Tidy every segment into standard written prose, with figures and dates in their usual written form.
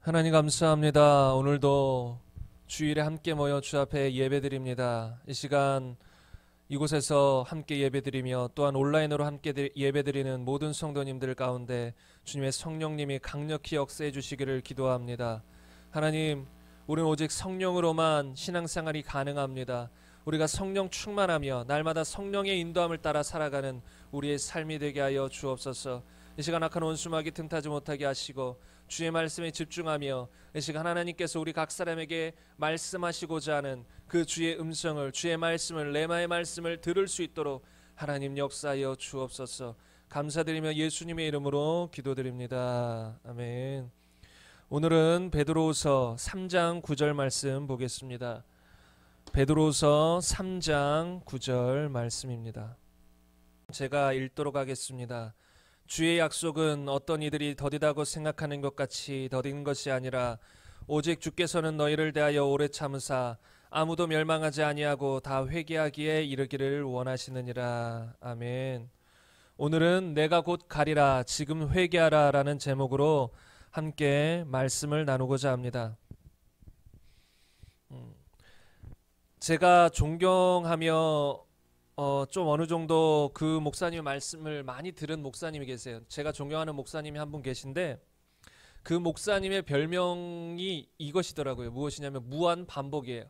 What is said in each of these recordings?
하나님 감사합니다. 오늘도 주일에 함께 모여 주 앞에 예배드립니다. 이 시간 이곳에서 함께 예배드리며 또한 온라인으로 함께 예배드리는 모든 성도님들 가운데 주님의 성령님이 강력히 역사해 주시기를 기도합니다. 하나님, 우리는 오직 성령으로만 신앙생활이 가능합니다. 우리가 성령 충만하며 날마다 성령의 인도함을 따라 살아가는 우리의 삶이 되게 하여 주옵소서. 이 시간 악한 원수마귀 틈타지 못하게 하시고 주의 말씀에 집중하며 이 시간 하나님께서 우리 각 사람에게 말씀하시고자 하는 그 주의 음성을, 주의 말씀을, 레마의 말씀을 들을 수 있도록 하나님 역사하여 주옵소서. 감사드리며 예수님의 이름으로 기도드립니다. 아멘. 오늘은 베드로후서 3장 9절 말씀 보겠습니다. 베드로후서 3장 9절 말씀입니다. 제가 읽도록 하겠습니다. 주의 약속은 어떤 이들이 더디다고 생각하는 것 같이 더딘 것이 아니라 오직 주께서는 너희를 대하여 오래 참으사 아무도 멸망하지 아니하고 다 회개하기에 이르기를 원하시느니라. 아멘. 오늘은 내가 곧 가리라 지금 회개하라 라는 제목으로 함께 말씀을 나누고자 합니다. 제가 존경하며 좀 어느 정도 그 목사님의 말씀을 많이 들은 목사님이 계세요. 제가 존경하는 목사님이 한 분 계신데 그 목사님의 별명이 이것이더라고요. 무엇이냐면 무한 반복이에요.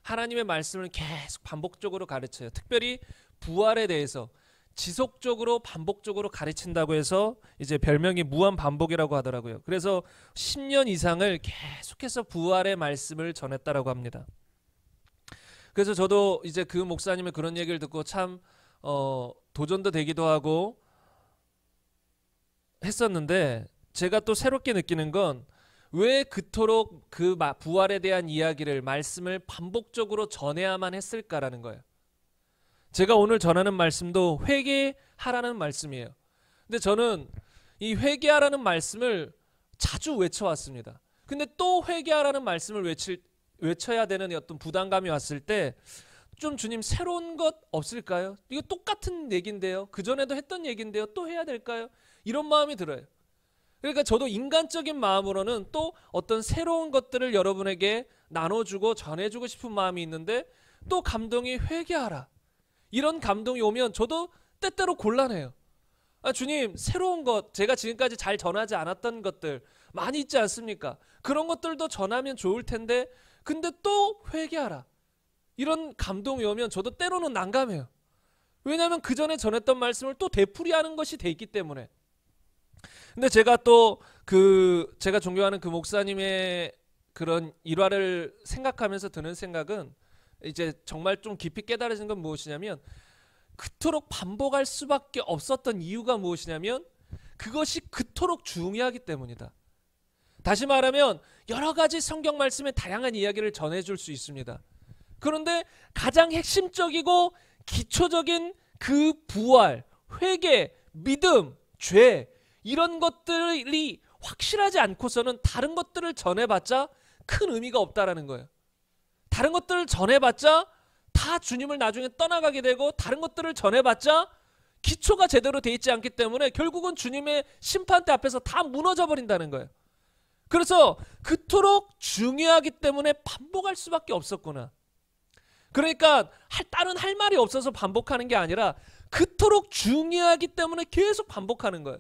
하나님의 말씀을 계속 반복적으로 가르쳐요. 특별히 부활에 대해서 지속적으로 반복적으로 가르친다고 해서 이제 별명이 무한 반복이라고 하더라고요. 그래서 10년 이상을 계속해서 부활의 말씀을 전했다라고 합니다. 그래서 저도 이제 그 목사님의 그런 얘기를 듣고 참 도전도 되기도 하고 했었는데 제가 또 새롭게 느끼는 건 왜 그토록 그 부활에 대한 이야기를 말씀을 반복적으로 전해야만 했을까라는 거예요. 제가 오늘 전하는 말씀도 회개하라는 말씀이에요. 근데 저는 이 회개하라는 말씀을 자주 외쳐왔습니다. 근데 또 회개하라는 말씀을 외쳐야 되는 어떤 부담감이 왔을 때 좀 주님 새로운 것 없을까요? 이거 똑같은 얘기인데요. 그전에도 했던 얘기인데요. 또 해야 될까요? 이런 마음이 들어요. 그러니까 저도 인간적인 마음으로는 또 어떤 새로운 것들을 여러분에게 나눠주고 전해주고 싶은 마음이 있는데 또 감동이 회개하라. 이런 감동이 오면 저도 때때로 곤란해요. 주님 새로운 것, 제가 지금까지 잘 전하지 않았던 것들 많이 있지 않습니까? 그런 것들도 전하면 좋을 텐데 근데 또 회개하라. 이런 감동이 오면 저도 때로는 난감해요. 왜냐하면 그 전에 전했던 말씀을 또 되풀이하는 것이 돼 있기 때문에. 근데 제가 또 제가 존경하는 그 목사님의 그런 일화를 생각하면서 드는 생각은 이제 정말 좀 깊이 깨달아진 건 무엇이냐면 그토록 반복할 수밖에 없었던 이유가 무엇이냐면 그것이 그토록 중요하기 때문이다. 다시 말하면 여러 가지 성경 말씀의 다양한 이야기를 전해줄 수 있습니다. 그런데 가장 핵심적이고 기초적인 그 부활, 회개, 믿음, 죄 이런 것들이 확실하지 않고서는 다른 것들을 전해봤자 큰 의미가 없다라는 거예요. 다른 것들을 전해봤자 다 주님을 나중에 떠나가게 되고 다른 것들을 전해봤자 기초가 제대로 돼 있지 않기 때문에 결국은 주님의 심판대 앞에서 다 무너져 버린다는 거예요. 그래서 그토록 중요하기 때문에 반복할 수밖에 없었구나. 그러니까 다른 할 말이 없어서 반복하는 게 아니라 그토록 중요하기 때문에 계속 반복하는 거예요.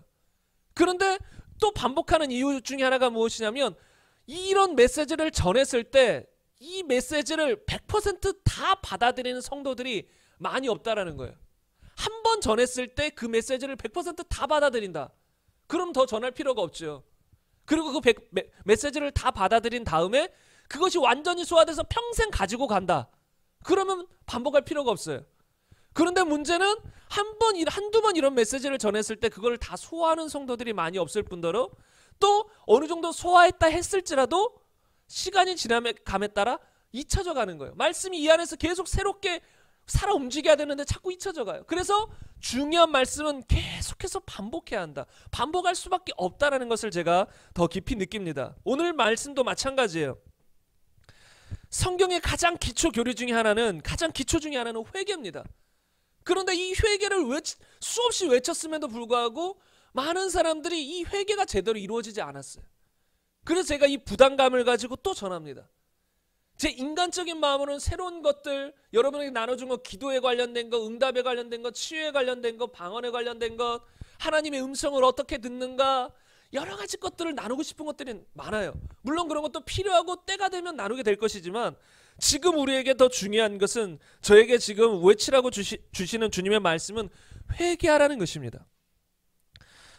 그런데 또 반복하는 이유 중에 하나가 무엇이냐면 이런 메시지를 전했을 때 이 메시지를 100% 받아들이는 성도들이 많이 없다라는 거예요. 한 번 전했을 때 그 메시지를 100% 받아들인다. 그럼 더 전할 필요가 없죠. 그리고 그 메시지를 다 받아들인 다음에 그것이 완전히 소화돼서 평생 가지고 간다. 그러면 반복할 필요가 없어요. 그런데 문제는 한두 번 이런 메시지를 전했을 때 그걸 다 소화하는 성도들이 많이 없을 뿐더러 또 어느 정도 소화했다 했을지라도 시간이 지나감에 따라 잊혀져 가는 거예요. 말씀이 이 안에서 계속 새롭게 살아 움직여야 되는데 자꾸 잊혀져 가요. 그래서 중요한 말씀은 계속해서 반복해야 한다. 반복할 수밖에 없다라는 것을 제가 더 깊이 느낍니다. 오늘 말씀도 마찬가지예요. 성경의 가장 기초 교리 중에 하나는 회개입니다. 그런데 이 회개를 수없이 외쳤음에도 불구하고 많은 사람들이 이 회개가 제대로 이루어지지 않았어요. 그래서 제가 이 부담감을 가지고 또 전합니다. 제 인간적인 마음으로는 새로운 것들, 여러분에게 나눠준 것, 기도에 관련된 것, 응답에 관련된 것, 치유에 관련된 것, 방언에 관련된 것, 하나님의 음성을 어떻게 듣는가, 여러 가지 것들을 나누고 싶은 것들이 많아요. 물론 그런 것도 필요하고 때가 되면 나누게 될 것이지만, 지금 우리에게 더 중요한 것은, 저에게 지금 외치라고 주시는 주님의 말씀은 회개하라는 것입니다.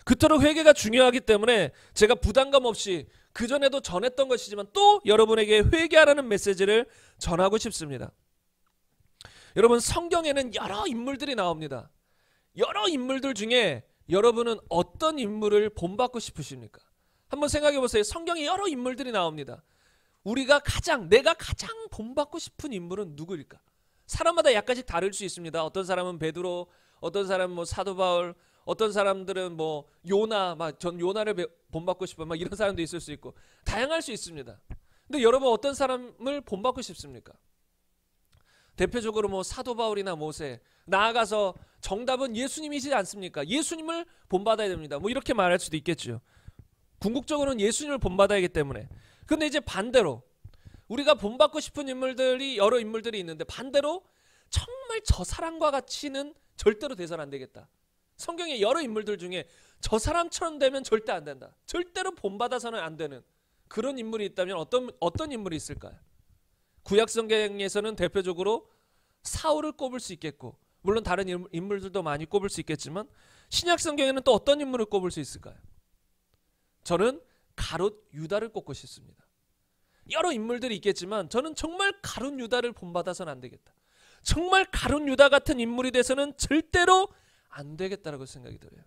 그토록 회개가 중요하기 때문에 제가 부담감 없이 그전에도 전했던 것이지만 또 여러분에게 회개하라는 메시지를 전하고 싶습니다. 여러분, 성경에는 여러 인물들이 나옵니다. 여러 인물들 중에 여러분은 어떤 인물을 본받고 싶으십니까? 한번 생각해 보세요. 성경에 여러 인물들이 나옵니다. 내가 가장 본받고 싶은 인물은 누구일까? 사람마다 약간씩 다를 수 있습니다. 어떤 사람은 베드로, 어떤 사람은 사도 바울, 어떤 사람들은 요나, 전 요나를 본받고 싶어요. 이런 사람도 있을 수 있고 다양할 수 있습니다. 근데 여러분, 어떤 사람을 본받고 싶습니까? 대표적으로 사도 바울이나 모세, 나아가서 정답은 예수님이지 않습니까? 예수님을 본받아야 됩니다. 이렇게 말할 수도 있겠죠. 궁극적으로는 예수님을 본받아야기 때문에. 근데 이제 반대로 우리가 본받고 싶은 인물들이 여러 인물들이 있는데, 반대로 정말 저 사람과 같이는 절대로 돼서는 안 되겠다. 성경의 여러 인물들 중에 저 사람처럼 되면 절대 안 된다, 절대로 본받아서는 안 되는 그런 인물이 있다면 어떤 인물이 있을까요? 구약 성경에서는 대표적으로 사울을 꼽을 수 있겠고, 물론 다른 인물들도 많이 꼽을 수 있겠지만, 신약 성경에는 또 어떤 인물을 꼽을 수 있을까요? 저는 가룟 유다를 꼽고 싶습니다. 여러 인물들이 있겠지만 저는 정말 가룟 유다를 본받아서는 안 되겠다, 정말 가룟 유다 같은 인물이 돼서는 절대로 안 되겠다라고 생각이 들어요.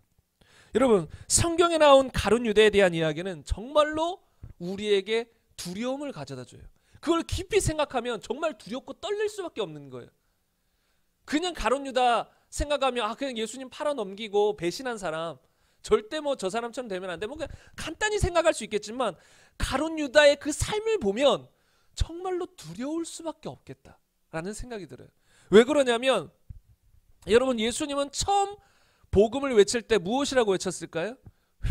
여러분, 성경에 나온 가룟 유다에 대한 이야기는 정말로 우리에게 두려움을 가져다 줘요. 그걸 깊이 생각하면 정말 두렵고 떨릴 수밖에 없는 거예요. 그냥 가룟 유다 생각하면 그냥 예수님 팔아넘기고 배신한 사람, 절대 저 사람처럼 되면 안 돼, 그냥 간단히 생각할 수 있겠지만, 가룟 유다의 그 삶을 보면 정말로 두려울 수밖에 없겠다라는 생각이 들어요. 왜 그러냐면, 여러분, 예수님은 처음 복음을 외칠 때 무엇이라고 외쳤을까요?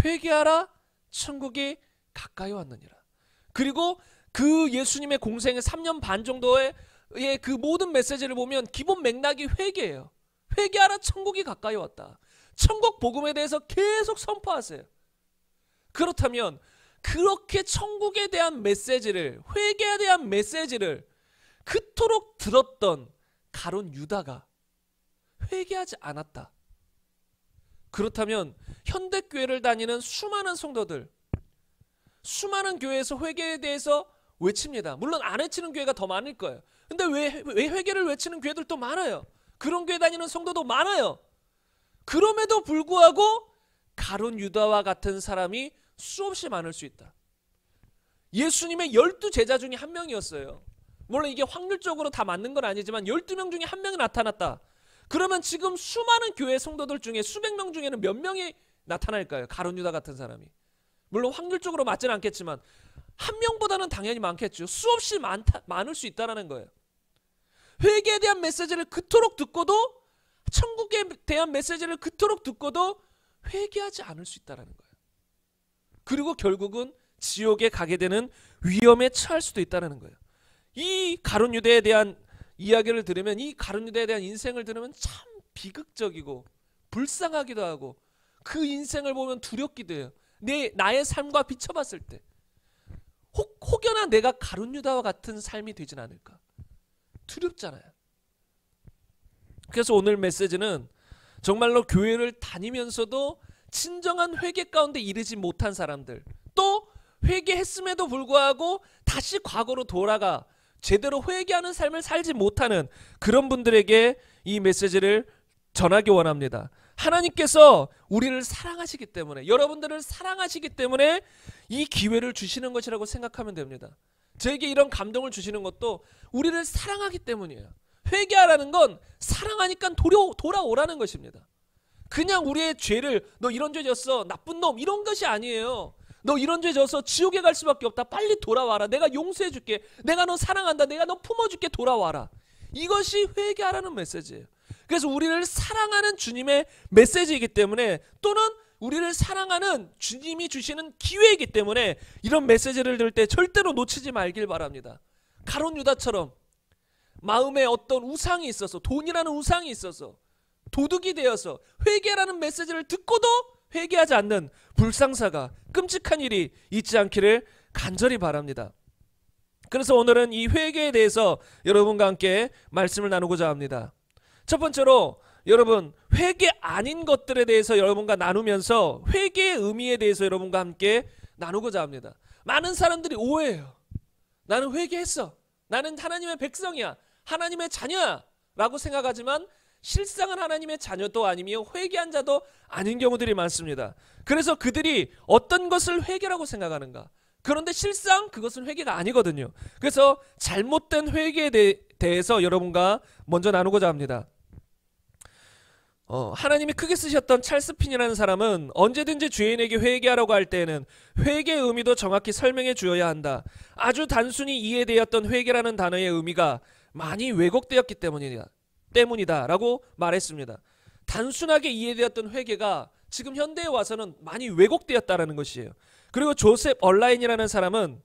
회개하라, 천국이 가까이 왔느니라. 그리고 그 예수님의 공생의 3년 반 정도의 그 모든 메시지를 보면 기본 맥락이 회개예요. 회개하라, 천국이 가까이 왔다. 천국 복음에 대해서 계속 선포하세요. 그렇다면 그렇게 천국에 대한 메시지를, 회개에 대한 메시지를 그토록 들었던 가룟 유다가 회개하지 않았다. 그렇다면 현대교회를 다니는 수많은 성도들, 수많은 교회에서 회개에 대해서 외칩니다. 물론 안 외치는 교회가 더 많을 거예요. 근데 왜 회개를 외치는 교회들도 많아요. 그런 교회 다니는 성도도 많아요. 그럼에도 불구하고 가룟 유다와 같은 사람이 수없이 많을 수 있다. 예수님의 12제자 중에 한 명이었어요. 물론 이게 확률적으로 다 맞는 건 아니지만 12명 중에 한 명이 나타났다. 그러면 지금 수많은 교회 성도들 중에 수백 명 중에는 몇 명이 나타날까요? 가룟 유다 같은 사람이. 물론 확률적으로 맞지는 않겠지만 한 명보다는 당연히 많겠죠. 수없이 많을 수 있다는 거예요. 회개에 대한 메시지를 그토록 듣고도, 천국에 대한 메시지를 그토록 듣고도 회개하지 않을 수 있다는 거예요. 그리고 결국은 지옥에 가게 되는 위험에 처할 수도 있다는 거예요. 이 가룟 유다에 대한 이야기를 들으면, 이 가룟 유다에 대한 인생을 들으면 참 비극적이고 불쌍하기도 하고, 그 인생을 보면 두렵기도 해요. 나의 삶과 비춰봤을 때 혹여나 내가 가룟 유다와 같은 삶이 되진 않을까, 두렵잖아요. 그래서 오늘 메시지는 정말로 교회를 다니면서도 진정한 회개 가운데 이르지 못한 사람들, 또 회개했음에도 불구하고 다시 과거로 돌아가 제대로 회개하는 삶을 살지 못하는 그런 분들에게 이 메시지를 전하기 원합니다. 하나님께서 우리를 사랑하시기 때문에, 여러분들을 사랑하시기 때문에 이 기회를 주시는 것이라고 생각하면 됩니다. 저에게 이런 감동을 주시는 것도 우리를 사랑하기 때문이에요. 회개하라는 건 사랑하니까 돌아오라는 것입니다. 그냥 우리의 죄를, 너 이런 죄 졌어, 나쁜 놈, 이런 것이 아니에요. 너 이런 죄 져서 지옥에 갈 수밖에 없다, 빨리 돌아와라, 내가 용서해 줄게, 내가 너 사랑한다, 내가 너 품어줄게, 돌아와라. 이것이 회개하라는 메시지예요. 그래서 우리를 사랑하는 주님의 메시지이기 때문에, 또는 우리를 사랑하는 주님이 주시는 기회이기 때문에 이런 메시지를 들을 때 절대로 놓치지 말길 바랍니다. 가룟 유다처럼 마음에 어떤 우상이 있어서, 돈이라는 우상이 있어서 도둑이 되어서 회개라는 메시지를 듣고도 회개하지 않는 불상사가, 끔찍한 일이 있지 않기를 간절히 바랍니다. 그래서 오늘은 이 회개에 대해서 여러분과 함께 말씀을 나누고자 합니다. 첫 번째로 여러분, 회개 아닌 것들에 대해서 여러분과 나누면서 회개의 의미에 대해서 여러분과 함께 나누고자 합니다. 많은 사람들이 오해해요. 나는 회개했어. 나는 하나님의 백성이야. 하나님의 자녀야 라고 생각하지만 실상은 하나님의 자녀도 아니며 회개한 자도 아닌 경우들이 많습니다. 그래서 그들이 어떤 것을 회개라고 생각하는가? 그런데 실상 그것은 회개가 아니거든요. 그래서 잘못된 회개에 대해서 여러분과 먼저 나누고자 합니다. 하나님이 크게 쓰셨던 찰스 핀이라는 사람은 언제든지 죄인에게 회개하라고 할 때에는 회개의 의미도 정확히 설명해 주어야 한다. 아주 단순히 이해되었던 회개라는 단어의 의미가 많이 왜곡되었기 때문이다 라고 말했습니다. 단순하게 이해되었던 회개가 지금 현대에 와서는 많이 왜곡되었다라는 것이에요. 그리고 조셉 얼라인이라는 사람은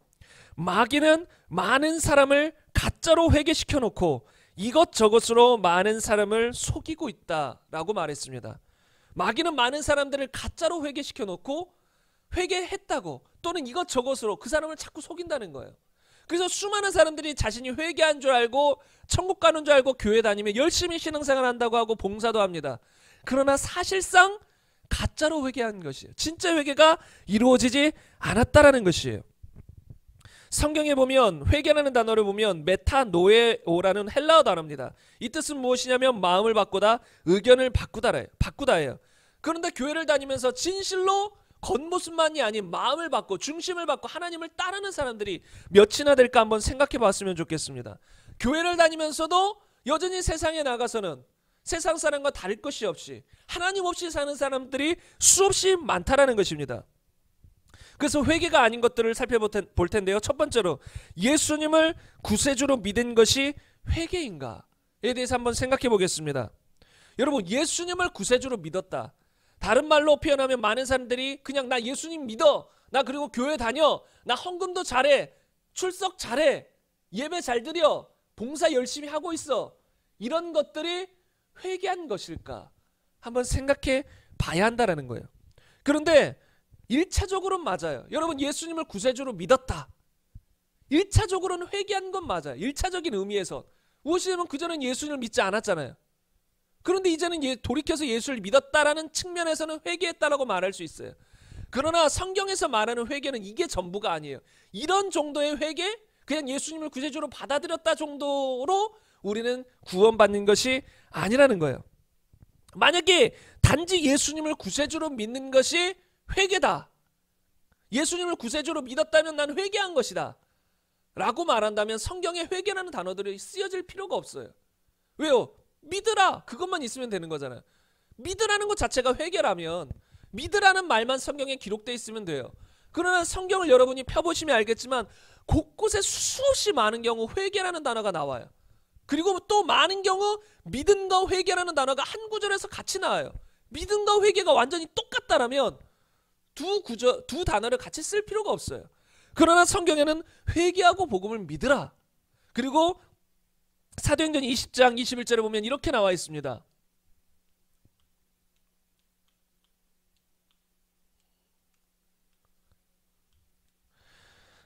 마귀는 많은 사람을 가짜로 회개시켜 놓고 이것저것으로 많은 사람을 속이고 있다라고 말했습니다. 마귀는 많은 사람들을 가짜로 회개시켜 놓고 회개했다고 또는 이것저것으로 그 사람을 자꾸 속인다는 거예요. 그래서 수많은 사람들이 자신이 회개한 줄 알고 천국 가는 줄 알고 교회 다니며 열심히 신앙생활 한다고 하고 봉사도 합니다. 그러나 사실상 가짜로 회개한 것이에요. 진짜 회개가 이루어지지 않았다라는 것이에요. 성경에 보면 회개라는 단어를 보면 메타노에오라는 헬라어 단어입니다. 이 뜻은 무엇이냐면 마음을 바꾸다, 의견을 바꾸다예요. 그런데 교회를 다니면서 진실로 겉모습만이 아닌 마음을 바꿔 중심을 바꿔 하나님을 따르는 사람들이 몇이나 될까 한번 생각해 봤으면 좋겠습니다. 교회를 다니면서도 여전히 세상에 나가서는 세상 사람과 다를 것이 없이 하나님 없이 사는 사람들이 수없이 많다라는 것입니다. 그래서 회개가 아닌 것들을 살펴볼 텐데요. 첫 번째로 예수님을 구세주로 믿은 것이 회개인가에 대해서 한번 생각해 보겠습니다. 여러분, 예수님을 구세주로 믿었다. 다른 말로 표현하면 많은 사람들이 그냥 나 예수님 믿어. 나 그리고 교회 다녀. 나 헌금도 잘해. 출석 잘해. 예배 잘 드려. 봉사 열심히 하고 있어. 이런 것들이 회개한 것일까? 한번 생각해 봐야 한다는 거예요. 그런데 1차적으로는 맞아요. 여러분, 예수님을 구세주로 믿었다. 1차적으로는 회개한 건 맞아요. 1차적인 의미에서. 무엇이냐면 그전엔 예수님을 믿지 않았잖아요. 그런데 이제는 돌이켜서 예수를 믿었다라는 측면에서는 회개했다라고 말할 수 있어요. 그러나 성경에서 말하는 회개는 이게 전부가 아니에요. 이런 정도의 회개, 그냥 예수님을 구세주로 받아들였다 정도로 우리는 구원받는 것이 아니라는 거예요. 만약에 단지 예수님을 구세주로 믿는 것이 회개다. 예수님을 구세주로 믿었다면 난 회개한 것이다. 라고 말한다면 성경에 회개라는 단어들이 쓰여질 필요가 없어요. 왜요? 믿으라. 그것만 있으면 되는 거잖아요. 믿으라는 것 자체가 회개라면 믿으라는 말만 성경에 기록되어 있으면 돼요. 그러나 성경을 여러분이 펴보시면 알겠지만 곳곳에 수없이 많은 경우 회개라는 단어가 나와요. 그리고 또 많은 경우 믿음과 회개라는 단어가 한 구절에서 같이 나와요. 믿음과 회개가 완전히 똑같다라면 두 단어를 같이 쓸 필요가 없어요. 그러나 성경에는 회개하고 복음을 믿으라. 그리고 사도행전 20장 21절에 보면 이렇게 나와 있습니다.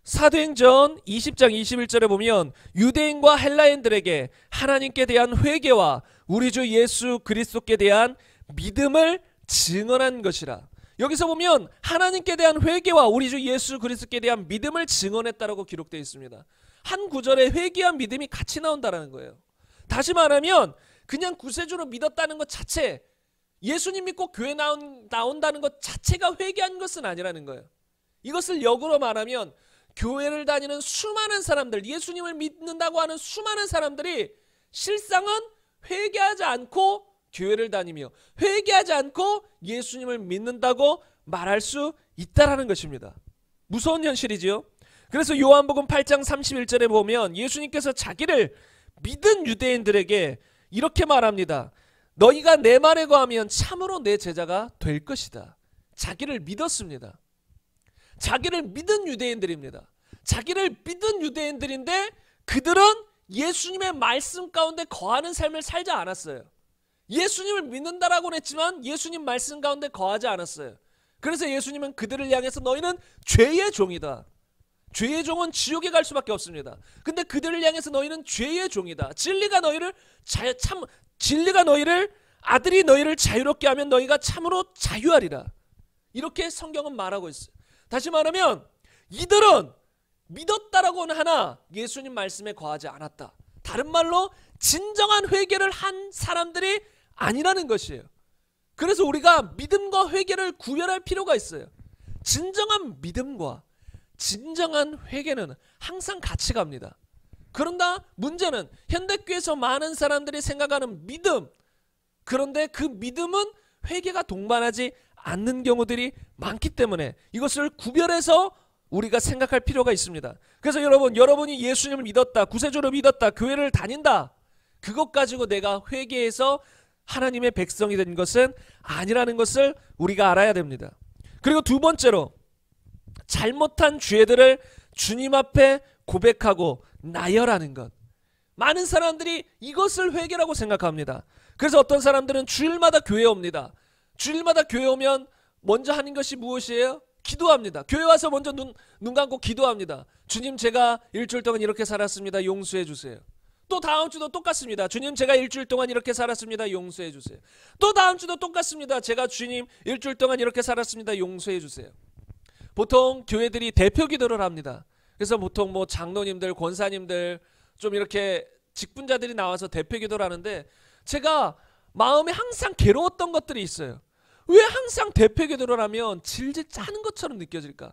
사도행전 20장 21절에 보면 유대인과 헬라인들에게 하나님께 대한 회개와 우리 주 예수 그리스도께 대한 믿음을 증언한 것이라. 여기서 보면 하나님께 대한 회개와 우리 주 예수 그리스도께 대한 믿음을 증언했다라고 기록되어 있습니다. 한 구절에 회개한 믿음이 같이 나온다는 거예요. 다시 말하면 그냥 구세주로 믿었다는 것 자체, 예수님 믿고 교회 나온다는 것 자체가 회개한 것은 아니라는 거예요. 이것을 역으로 말하면 교회를 다니는 수많은 사람들, 예수님을 믿는다고 하는 수많은 사람들이 실상은 회개하지 않고 교회를 다니며 회개하지 않고 예수님을 믿는다고 말할 수 있다라는 것입니다. 무서운 현실이지요. 그래서 요한복음 8장 31절에 보면 예수님께서 자기를 믿은 유대인들에게 이렇게 말합니다. 너희가 내 말에 거하면 참으로 내 제자가 될 것이다. 자기를 믿었습니다. 자기를 믿은 유대인들입니다. 자기를 믿은 유대인들인데 그들은 예수님의 말씀 가운데 거하는 삶을 살지 않았어요. 예수님을 믿는다라고는 했지만 예수님 말씀 가운데 거하지 않았어요. 그래서 예수님은 그들을 향해서 너희는 죄의 종이다. 죄의 종은 지옥에 갈 수밖에 없습니다. 근데 그들을 향해서 너희는 죄의 종이다. 진리가 너희를 아들이 너희를 자유롭게 하면 너희가 참으로 자유하리라. 이렇게 성경은 말하고 있어요. 다시 말하면 이들은 믿었다라고는 하나 예수님 말씀에 거하지 않았다. 다른 말로 진정한 회개를 한 사람들이 아니라는 것이에요. 그래서 우리가 믿음과 회개를 구별할 필요가 있어요. 진정한 믿음과 진정한 회개는 항상 같이 갑니다. 그런다 문제는 현대교회에서 많은 사람들이 생각하는 믿음, 그런데 그 믿음은 회개가 동반하지 않는 경우들이 많기 때문에 이것을 구별해서 우리가 생각할 필요가 있습니다. 그래서 여러분이 예수님을 믿었다, 구세주를 믿었다, 교회를 다닌다, 그것 가지고 내가 회개해서 하나님의 백성이 된 것은 아니라는 것을 우리가 알아야 됩니다. 그리고 두 번째로 잘못한 죄들을 주님 앞에 고백하고 나열하는 것. 많은 사람들이 이것을 회개라고 생각합니다. 그래서 어떤 사람들은 주일마다 교회에 옵니다. 주일마다 교회 오면 먼저 하는 것이 무엇이에요? 기도합니다. 교회 와서 먼저 눈 감고 기도합니다. 주님, 제가 일주일 동안 이렇게 살았습니다. 용서해 주세요. 또 다음 주도 똑같습니다. 주님, 제가 일주일 동안 이렇게 살았습니다. 용서해 주세요. 또 다음 주도 똑같습니다. 제가 주님 일주일 동안 이렇게 살았습니다. 용서해 주세요. 보통 교회들이 대표 기도를 합니다. 그래서 보통 뭐 장로님들, 권사님들 좀 이렇게 직분자들이 나와서 대표 기도를 하는데 제가 마음에 항상 괴로웠던 것들이 있어요. 왜 항상 대표 기도를 하면 질질 짜는 것처럼 느껴질까?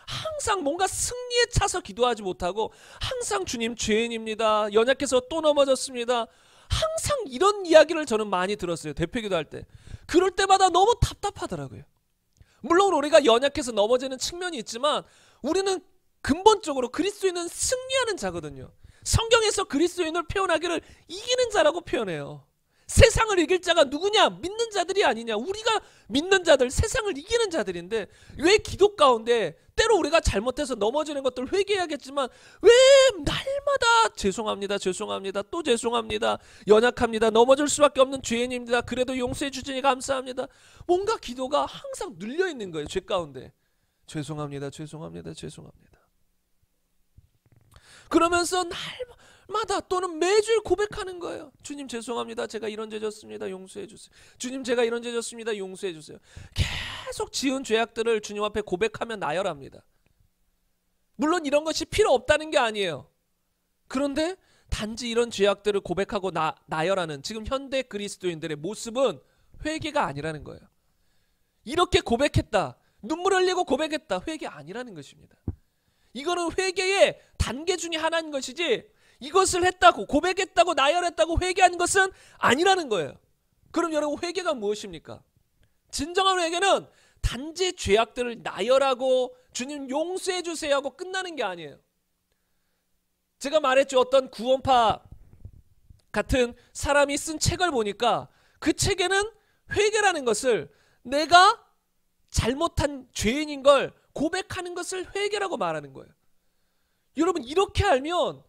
항상 뭔가 승리에 차서 기도하지 못하고 항상 주님 죄인입니다. 연약해서 또 넘어졌습니다. 항상 이런 이야기를 저는 많이 들었어요. 대표 기도할 때. 그럴 때마다 너무 답답하더라고요. 물론 우리가 연약해서 넘어지는 측면이 있지만 우리는 근본적으로 그리스도인은 승리하는 자거든요. 성경에서 그리스도인을 표현하기를 이기는 자라고 표현해요. 세상을 이길 자가 누구냐? 믿는 자들이 아니냐? 우리가 믿는 자들, 세상을 이기는 자들인데 왜 기도 가운데 때로 우리가 잘못해서 넘어지는 것들 회개해야겠지만 왜 날마다 죄송합니다, 죄송합니다, 또 죄송합니다, 연약합니다, 넘어질 수밖에 없는 죄인입니다, 그래도 용서해 주시니 감사합니다. 뭔가 기도가 항상 눌려있는 거예요. 죄 가운데. 죄송합니다, 죄송합니다, 죄송합니다. 그러면서 날마다 또는 매주일 고백하는 거예요. 주님 죄송합니다. 제가 이런 죄 졌습니다. 용서해 주세요. 주님 제가 이런 죄 졌습니다. 용서해 주세요. 계속 지은 죄악들을 주님 앞에 고백하며 나열합니다. 물론 이런 것이 필요 없다는 게 아니에요. 그런데 단지 이런 죄악들을 고백하고 나열하는 지금 현대 그리스도인들의 모습은 회개가 아니라는 거예요. 이렇게 고백했다, 눈물 흘리고 고백했다, 회개 아니라는 것입니다. 이거는 회개의 단계 중에 하나인 것이지 이것을 했다고, 고백했다고, 나열했다고 회개하는 것은 아니라는 거예요. 그럼 여러분, 회개가 무엇입니까? 진정한 회개는 단지 죄악들을 나열하고 주님 용서해 주세요 하고 끝나는 게 아니에요. 제가 말했죠. 어떤 구원파 같은 사람이 쓴 책을 보니까 그 책에는 회개라는 것을 내가 잘못한 죄인인 걸 고백하는 것을 회개라고 말하는 거예요. 여러분, 이렇게 알면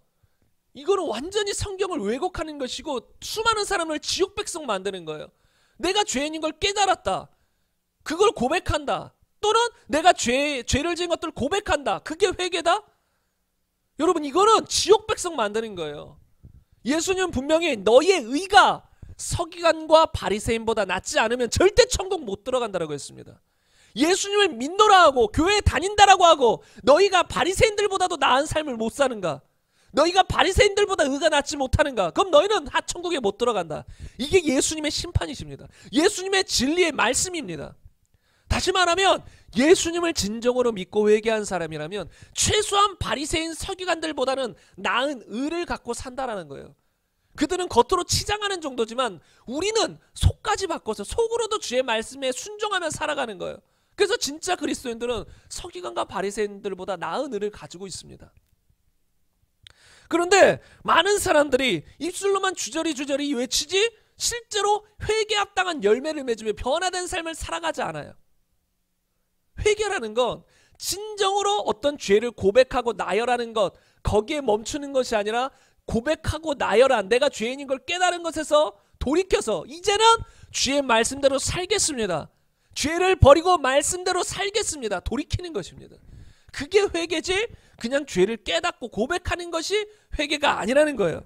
이거는 완전히 성경을 왜곡하는 것이고 수많은 사람을 지옥 백성 만드는 거예요. 내가 죄인인 걸 깨달았다, 그걸 고백한다, 또는 내가 죄를 지은 것들을 고백한다, 그게 회개다? 여러분, 이거는 지옥 백성 만드는 거예요. 예수님은 분명히 너희의 의가 서기관과 바리새인보다 낫지 않으면 절대 천국 못 들어간다라고 했습니다. 예수님을 믿노라 하고 교회에 다닌다라고 하고 너희가 바리새인들보다도 나은 삶을 못 사는가? 너희가 바리새인들보다 의가 낫지 못하는가? 그럼 너희는 천국에 못 들어간다. 이게 예수님의 심판이십니다. 예수님의 진리의 말씀입니다. 다시 말하면 예수님을 진정으로 믿고 회개한 사람이라면 최소한 바리새인 서기관들보다는 나은 의를 갖고 산다라는 거예요. 그들은 겉으로 치장하는 정도지만 우리는 속까지 바꿔서 속으로도 주의 말씀에 순종하며 살아가는 거예요. 그래서 진짜 그리스도인들은 서기관과 바리새인들보다 나은 의를 가지고 있습니다. 그런데 많은 사람들이 입술로만 주저리 외치지 실제로 회개 합당한 열매를 맺으며 변화된 삶을 살아가지 않아요. 회개라는 건 진정으로 어떤 죄를 고백하고 나열하는 것, 거기에 멈추는 것이 아니라 고백하고 나열한 내가 죄인인 걸 깨달은 것에서 돌이켜서 이제는 주의 말씀대로 살겠습니다. 죄를 버리고 말씀대로 살겠습니다. 돌이키는 것입니다. 그게 회개지, 그냥 죄를 깨닫고 고백하는 것이 회개가 아니라는 거예요.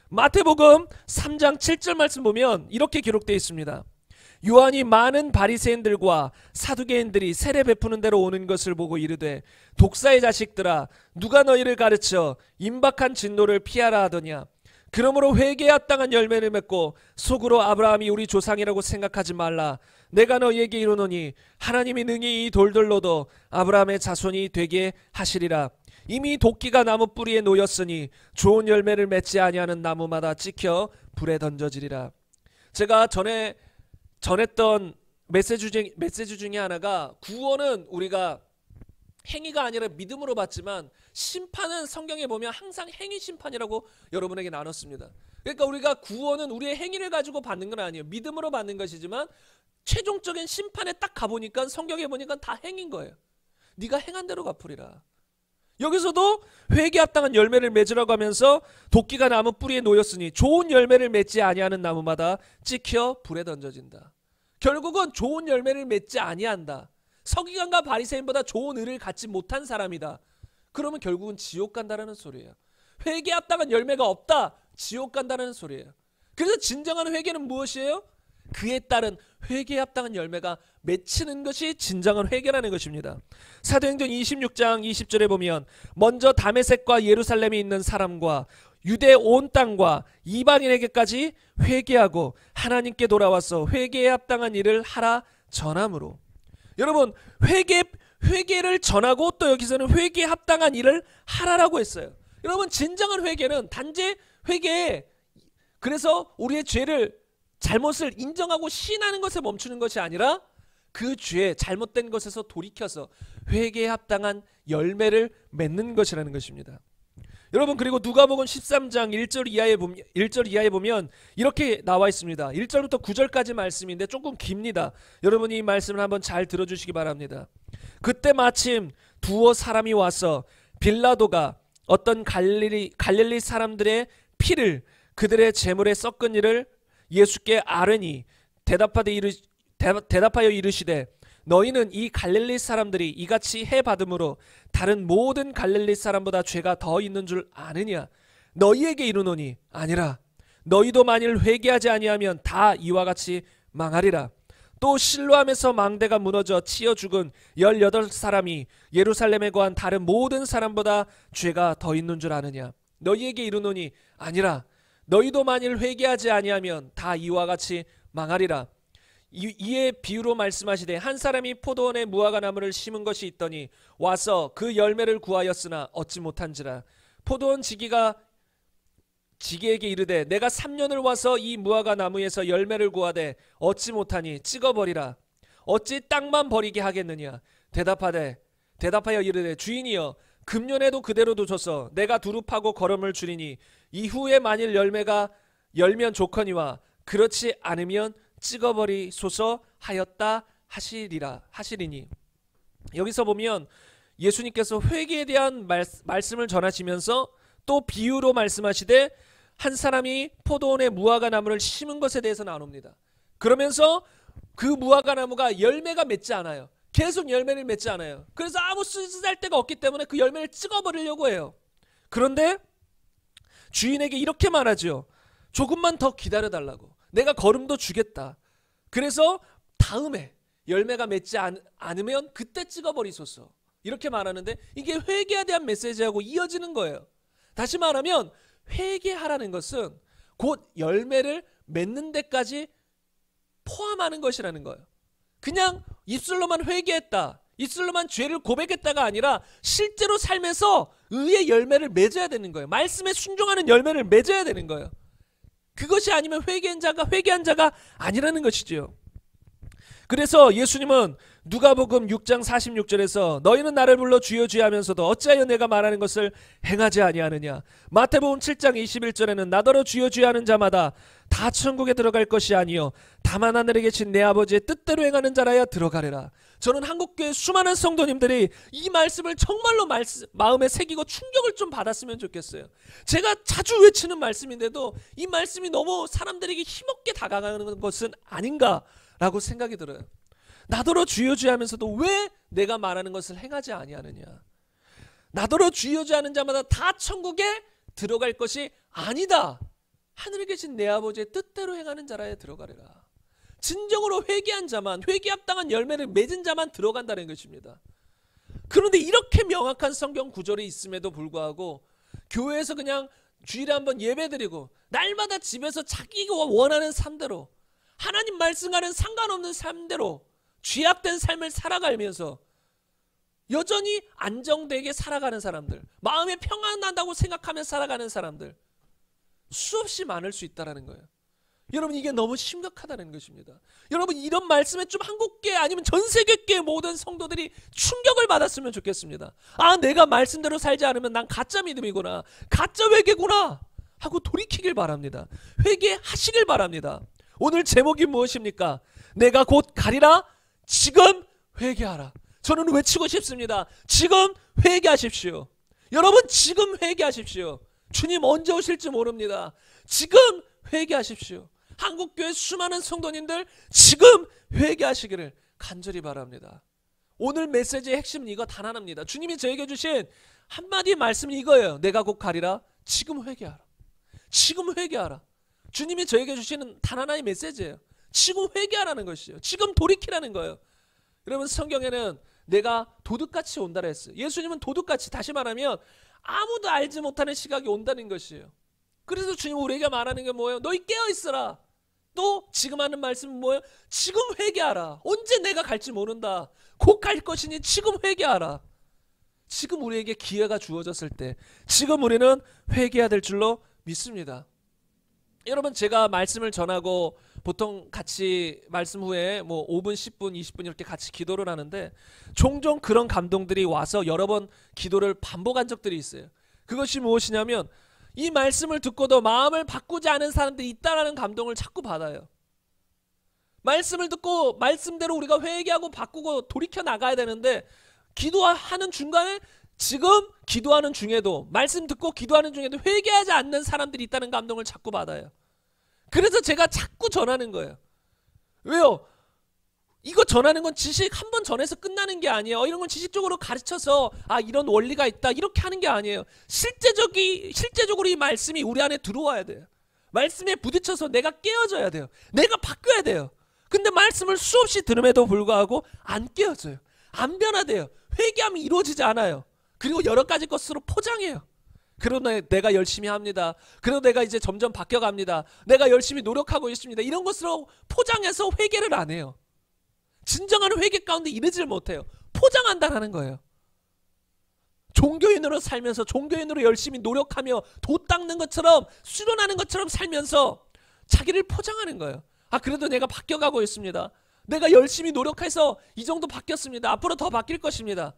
마태복음 3장 7절 말씀 보면 이렇게 기록되어 있습니다. 요한이 많은 바리새인들과 사두개인들이 세례 베푸는 대로 오는 것을 보고 이르되 독사의 자식들아, 누가 너희를 가르쳐 임박한 진노를 피하라 하더냐. 그러므로 회개에 합당한 열매를 맺고 속으로 아브라함이 우리 조상이라고 생각하지 말라. 내가 너희에게 이르노니 하나님이 능히 이 돌들로도 아브라함의 자손이 되게 하시리라. 이미 도끼가 나무 뿌리에 놓였으니 좋은 열매를 맺지 아니하는 나무마다 찍혀 불에 던져지리라. 제가 전했던 메시지 중에 하나가, 구원은 우리가 행위가 아니라 믿음으로 받지만 심판은 성경에 보면 항상 행위 심판이라고 여러분에게 나눴습니다. 그러니까 우리가 구원은 우리의 행위를 가지고 받는 건 아니에요. 믿음으로 받는 것이지만 최종적인 심판에 딱 가보니까 성경에 보니까 다 행인 거예요. 네가 행한 대로 갚으리라. 여기서도 회개에 합당한 열매를 맺으라고 하면서 도끼가 나무 뿌리에 놓였으니 좋은 열매를 맺지 아니하는 나무마다 찍혀 불에 던져진다. 결국은 좋은 열매를 맺지 아니한다. 서기관과 바리새인보다 좋은 의를 갖지 못한 사람이다. 그러면 결국은 지옥 간다라는 소리예요. 회개에 합당한 열매가 없다. 지옥 간다는 소리예요. 그래서 진정한 회개는 무엇이에요? 그에 따른 회개에 합당한 열매가 맺히는 것이 진정한 회개라는 것입니다. 사도행전 26장 20절에 보면 먼저 다메섹과 예루살렘에 있는 사람과 유대 온 땅과 이방인에게까지 회개하고 하나님께 돌아와서 회개에 합당한 일을 하라 전함으로. 여러분, 회개를 전하고 또 여기서는 회개에 합당한 일을 하라라고 했어요. 여러분, 진정한 회개는 단지 회개에, 그래서 우리의 죄를, 잘못을 인정하고 시인하는 것에 멈추는 것이 아니라 그 죄, 잘못된 것에서 돌이켜서 회개에 합당한 열매를 맺는 것이라는 것입니다. 여러분, 그리고 누가복음 13장 1절 이하에 보면 이렇게 나와 있습니다. 1절부터 9절까지 말씀인데 조금 깁니다. 여러분이 이 말씀을 한번 잘 들어주시기 바랍니다. 그때 마침 두어 사람이 와서 빌라도가 어떤 갈릴리 사람들의 피를 그들의 제물에 섞은 일을 예수께 아뢰니 대답하여 이르시되 너희는 이 갈릴리 사람들이 이같이 해받음으로 다른 모든 갈릴리 사람보다 죄가 더 있는 줄 아느냐? 너희에게 이르노니 아니라. 너희도 만일 회개하지 아니하면 다 이와 같이 망하리라. 또 실로암에서 망대가 무너져 치여 죽은 18사람이 예루살렘에 거한 다른 모든 사람보다 죄가 더 있는 줄 아느냐? 너희에게 이르노니 아니라. 너희도 만일 회개하지 아니하면 다 이와 같이 망하리라. 이에 비유로 말씀하시되 한 사람이 포도원에 무화과 나무를 심은 것이 있더니 와서 그 열매를 구하였으나 얻지 못한지라. 포도원 지기에게 이르되 내가 3년을 와서 이 무화과 나무에서 열매를 구하되 얻지 못하니 찍어버리라. 어찌 땅만 버리게 하겠느냐? 대답하여 이르되 주인이여, 금년에도 그대로 두소서. 내가 두릅하고 거름을 주리니 이후에 만일 열매가 열면 좋거니와 그렇지 않으면 찍어버리소서 하였다 하시리니. 여기서 보면 예수님께서 회개에 대한 말씀을 전하시면서 또 비유로 말씀하시되 한 사람이 포도원에 무화과 나무를 심은 것에 대해서 나눕니다. 그러면서 그 무화과 나무가 열매가 맺지 않아요. 계속 열매를 맺지 않아요. 그래서 아무 쓰잘데가 데가 없기 때문에 그 열매를 찍어버리려고 해요. 그런데 주인에게 이렇게 말하죠. 조금만 더 기다려달라고. 내가 거름도 주겠다. 그래서 다음에 열매가 맺지 않으면 그때 찍어버리소서. 이렇게 말하는데 이게 회개에 대한 메시지하고 이어지는 거예요. 다시 말하면 회개하라는 것은 곧 열매를 맺는 데까지 포함하는 것이라는 거예요. 그냥 입술로만 회개했다, 입술로만 죄를 고백했다가 아니라 실제로 삶에서 의의 열매를 맺어야 되는 거예요. 말씀에 순종하는 열매를 맺어야 되는 거예요. 그것이 아니면 회개한 자가 아니라는 것이지요. 그래서 예수님은 누가복음 6장 46절에서 너희는 나를 불러 주여 주여 하면서도 어찌하여 내가 말하는 것을 행하지 아니하느냐. 마태복음 7장 21절에는 나더러 주여 주여 하는 자마다 다 천국에 들어갈 것이 아니요 다만 하늘에 계신 내 아버지의 뜻대로 행하는 자라야 들어가리라. 저는 한국교회 수많은 성도님들이 이 말씀을 정말로 마음에 새기고 충격을 좀 받았으면 좋겠어요. 제가 자주 외치는 말씀인데도 이 말씀이 너무 사람들에게 힘없게 다가가는 것은 아닌가라고 생각이 들어요. 나더러 주여 주여 하면서도 왜 내가 말하는 것을 행하지 아니하느냐. 나더러 주여 주여 하는 자마다 다 천국에 들어갈 것이 아니다. 하늘에 계신 내 아버지의 뜻대로 행하는 자라에 들어가리라. 진정으로 회개한 자만, 회개 합당한 열매를 맺은 자만 들어간다는 것입니다. 그런데 이렇게 명확한 성경 구절이 있음에도 불구하고 교회에서 그냥 주일에 한번 예배드리고 날마다 집에서 자기가 원하는 삶대로, 하나님 말씀과는 상관없는 삶대로 죄악된 삶을 살아가면서 여전히 안정되게 살아가는 사람들, 마음에 평안하다고 생각하며 살아가는 사람들 수없이 많을 수 있다는 거예요. 여러분, 이게 너무 심각하다는 것입니다. 여러분, 이런 말씀에 좀 한국교회 아니면 전 세계교회 모든 성도들이 충격을 받았으면 좋겠습니다. 아, 내가 말씀대로 살지 않으면 난 가짜 믿음이구나, 가짜 회개구나 하고 돌이키길 바랍니다. 회개하시길 바랍니다. 오늘 제목이 무엇입니까? 내가 곧 가리라. 지금 회개하라. 저는 외치고 싶습니다. 지금 회개하십시오. 여러분, 지금 회개하십시오. 주님 언제 오실지 모릅니다. 지금 회개하십시오. 한국교회 수많은 성도님들 지금 회개하시기를 간절히 바랍니다. 오늘 메시지의 핵심은 이거 단 하나입니다. 주님이 저에게 주신 한마디 말씀이 이거예요. 내가 곧 가리라. 지금 회개하라. 지금 회개하라. 주님이 저에게 주시는 단 하나의 메시지예요. 지금 회개하라는 것이에요. 지금 돌이키라는 거예요. 여러분, 성경에는 내가 도둑같이 온다라 했어요. 예수님은 도둑같이, 다시 말하면 아무도 알지 못하는 시각이 온다는 것이에요. 그래서 주님 우리에게 말하는 게 뭐예요? 너희 깨어있어라. 또 지금 하는 말씀은 뭐예요? 지금 회개하라. 언제 내가 갈지 모른다. 곧 갈 것이니 지금 회개하라. 지금 우리에게 기회가 주어졌을 때 지금 우리는 회개해야 될 줄로 믿습니다. 여러분, 제가 말씀을 전하고 보통 같이 말씀 후에 뭐 5분, 10분, 20분 이렇게 같이 기도를 하는데 종종 그런 감동들이 와서 여러 번 기도를 반복한 적들이 있어요. 그것이 무엇이냐면 이 말씀을 듣고도 마음을 바꾸지 않은 사람들이 있다라는 감동을 자꾸 받아요. 말씀을 듣고 말씀대로 우리가 회개하고 바꾸고 돌이켜 나가야 되는데 기도하는 중간에, 지금 기도하는 중에도, 말씀 듣고 기도하는 중에도 회개하지 않는 사람들이 있다는 감동을 자꾸 받아요. 그래서 제가 자꾸 전하는 거예요. 왜요? 이거 전하는 건 지식 한 번 전해서 끝나는 게 아니에요. 이런 건 지식적으로 가르쳐서 아, 이런 원리가 있다 이렇게 하는 게 아니에요. 실제적으로 이 말씀이 우리 안에 들어와야 돼요. 말씀에 부딪혀서 내가 깨어져야 돼요. 내가 바뀌어야 돼요. 근데 말씀을 수없이 들음에도 불구하고 안 깨어져요. 안 변화돼요. 회개함이 이루어지지 않아요. 그리고 여러 가지 것으로 포장해요. 그러나 내가 열심히 합니다. 그러나 내가 이제 점점 바뀌어갑니다. 내가 열심히 노력하고 있습니다. 이런 것으로 포장해서 회개를 안 해요. 진정한 회개 가운데 이르지를 못해요. 포장한다라는 거예요. 종교인으로 살면서 종교인으로 열심히 노력하며 도 닦는 것처럼 수련하는 것처럼 살면서 자기를 포장하는 거예요. 아, 그래도 내가 바뀌어가고 있습니다. 내가 열심히 노력해서 이 정도 바뀌었습니다. 앞으로 더 바뀔 것입니다.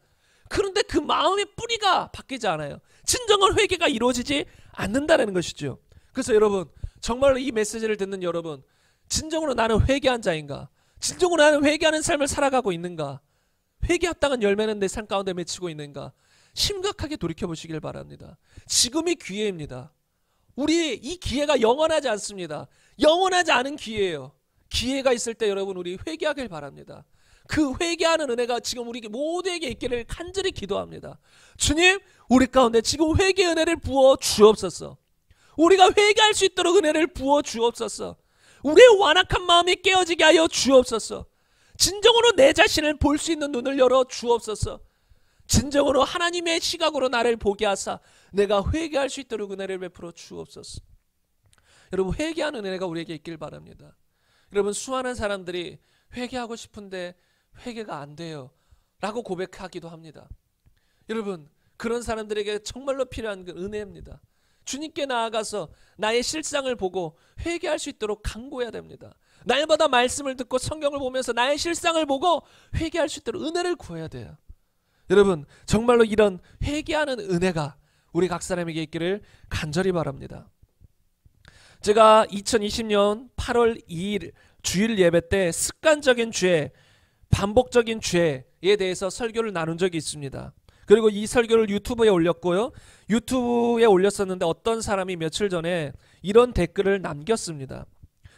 그런데 그 마음의 뿌리가 바뀌지 않아요. 진정한 회개가 이루어지지 않는다는 것이죠. 그래서 여러분, 정말로 이 메시지를 듣는 여러분, 진정으로 나는 회개한 자인가? 진정으로 나는 회개하는 삶을 살아가고 있는가? 회개 합당한 열매는 내 삶 가운데 맺히고 있는가? 심각하게 돌이켜보시길 바랍니다. 지금이 기회입니다. 우리 이 기회가 영원하지 않습니다. 영원하지 않은 기회예요. 기회가 있을 때 여러분, 우리 회개하길 바랍니다. 그 회개하는 은혜가 지금 우리 모두에게 있기를 간절히 기도합니다. 주님, 우리 가운데 지금 회개 은혜를 부어 주옵소서. 우리가 회개할 수 있도록 은혜를 부어 주옵소서. 우리의 완악한 마음이 깨어지게 하여 주옵소서. 진정으로 내 자신을 볼 수 있는 눈을 열어 주옵소서. 진정으로 하나님의 시각으로 나를 보게 하사 내가 회개할 수 있도록 은혜를 베풀어 주옵소서. 여러분, 회개하는 은혜가 우리에게 있길 바랍니다. 여러분, 수많은 사람들이 회개하고 싶은데 회개가 안 돼요 라고 고백하기도 합니다. 여러분, 그런 사람들에게 정말로 필요한 그 은혜입니다. 주님께 나아가서 나의 실상을 보고 회개할 수 있도록 간구해야 됩니다. 날마다 말씀을 듣고 성경을 보면서 나의 실상을 보고 회개할 수 있도록 은혜를 구해야 돼요. 여러분, 정말로 이런 회개하는 은혜가 우리 각 사람에게 있기를 간절히 바랍니다. 제가 2020년 8월 2일 주일 예배 때 습관적인 죄 반복적인 죄에 대해서 설교를 나눈 적이 있습니다. 그리고 이 설교를 유튜브에 올렸고요. 유튜브에 올렸었는데 어떤 사람이 며칠 전에 이런 댓글을 남겼습니다.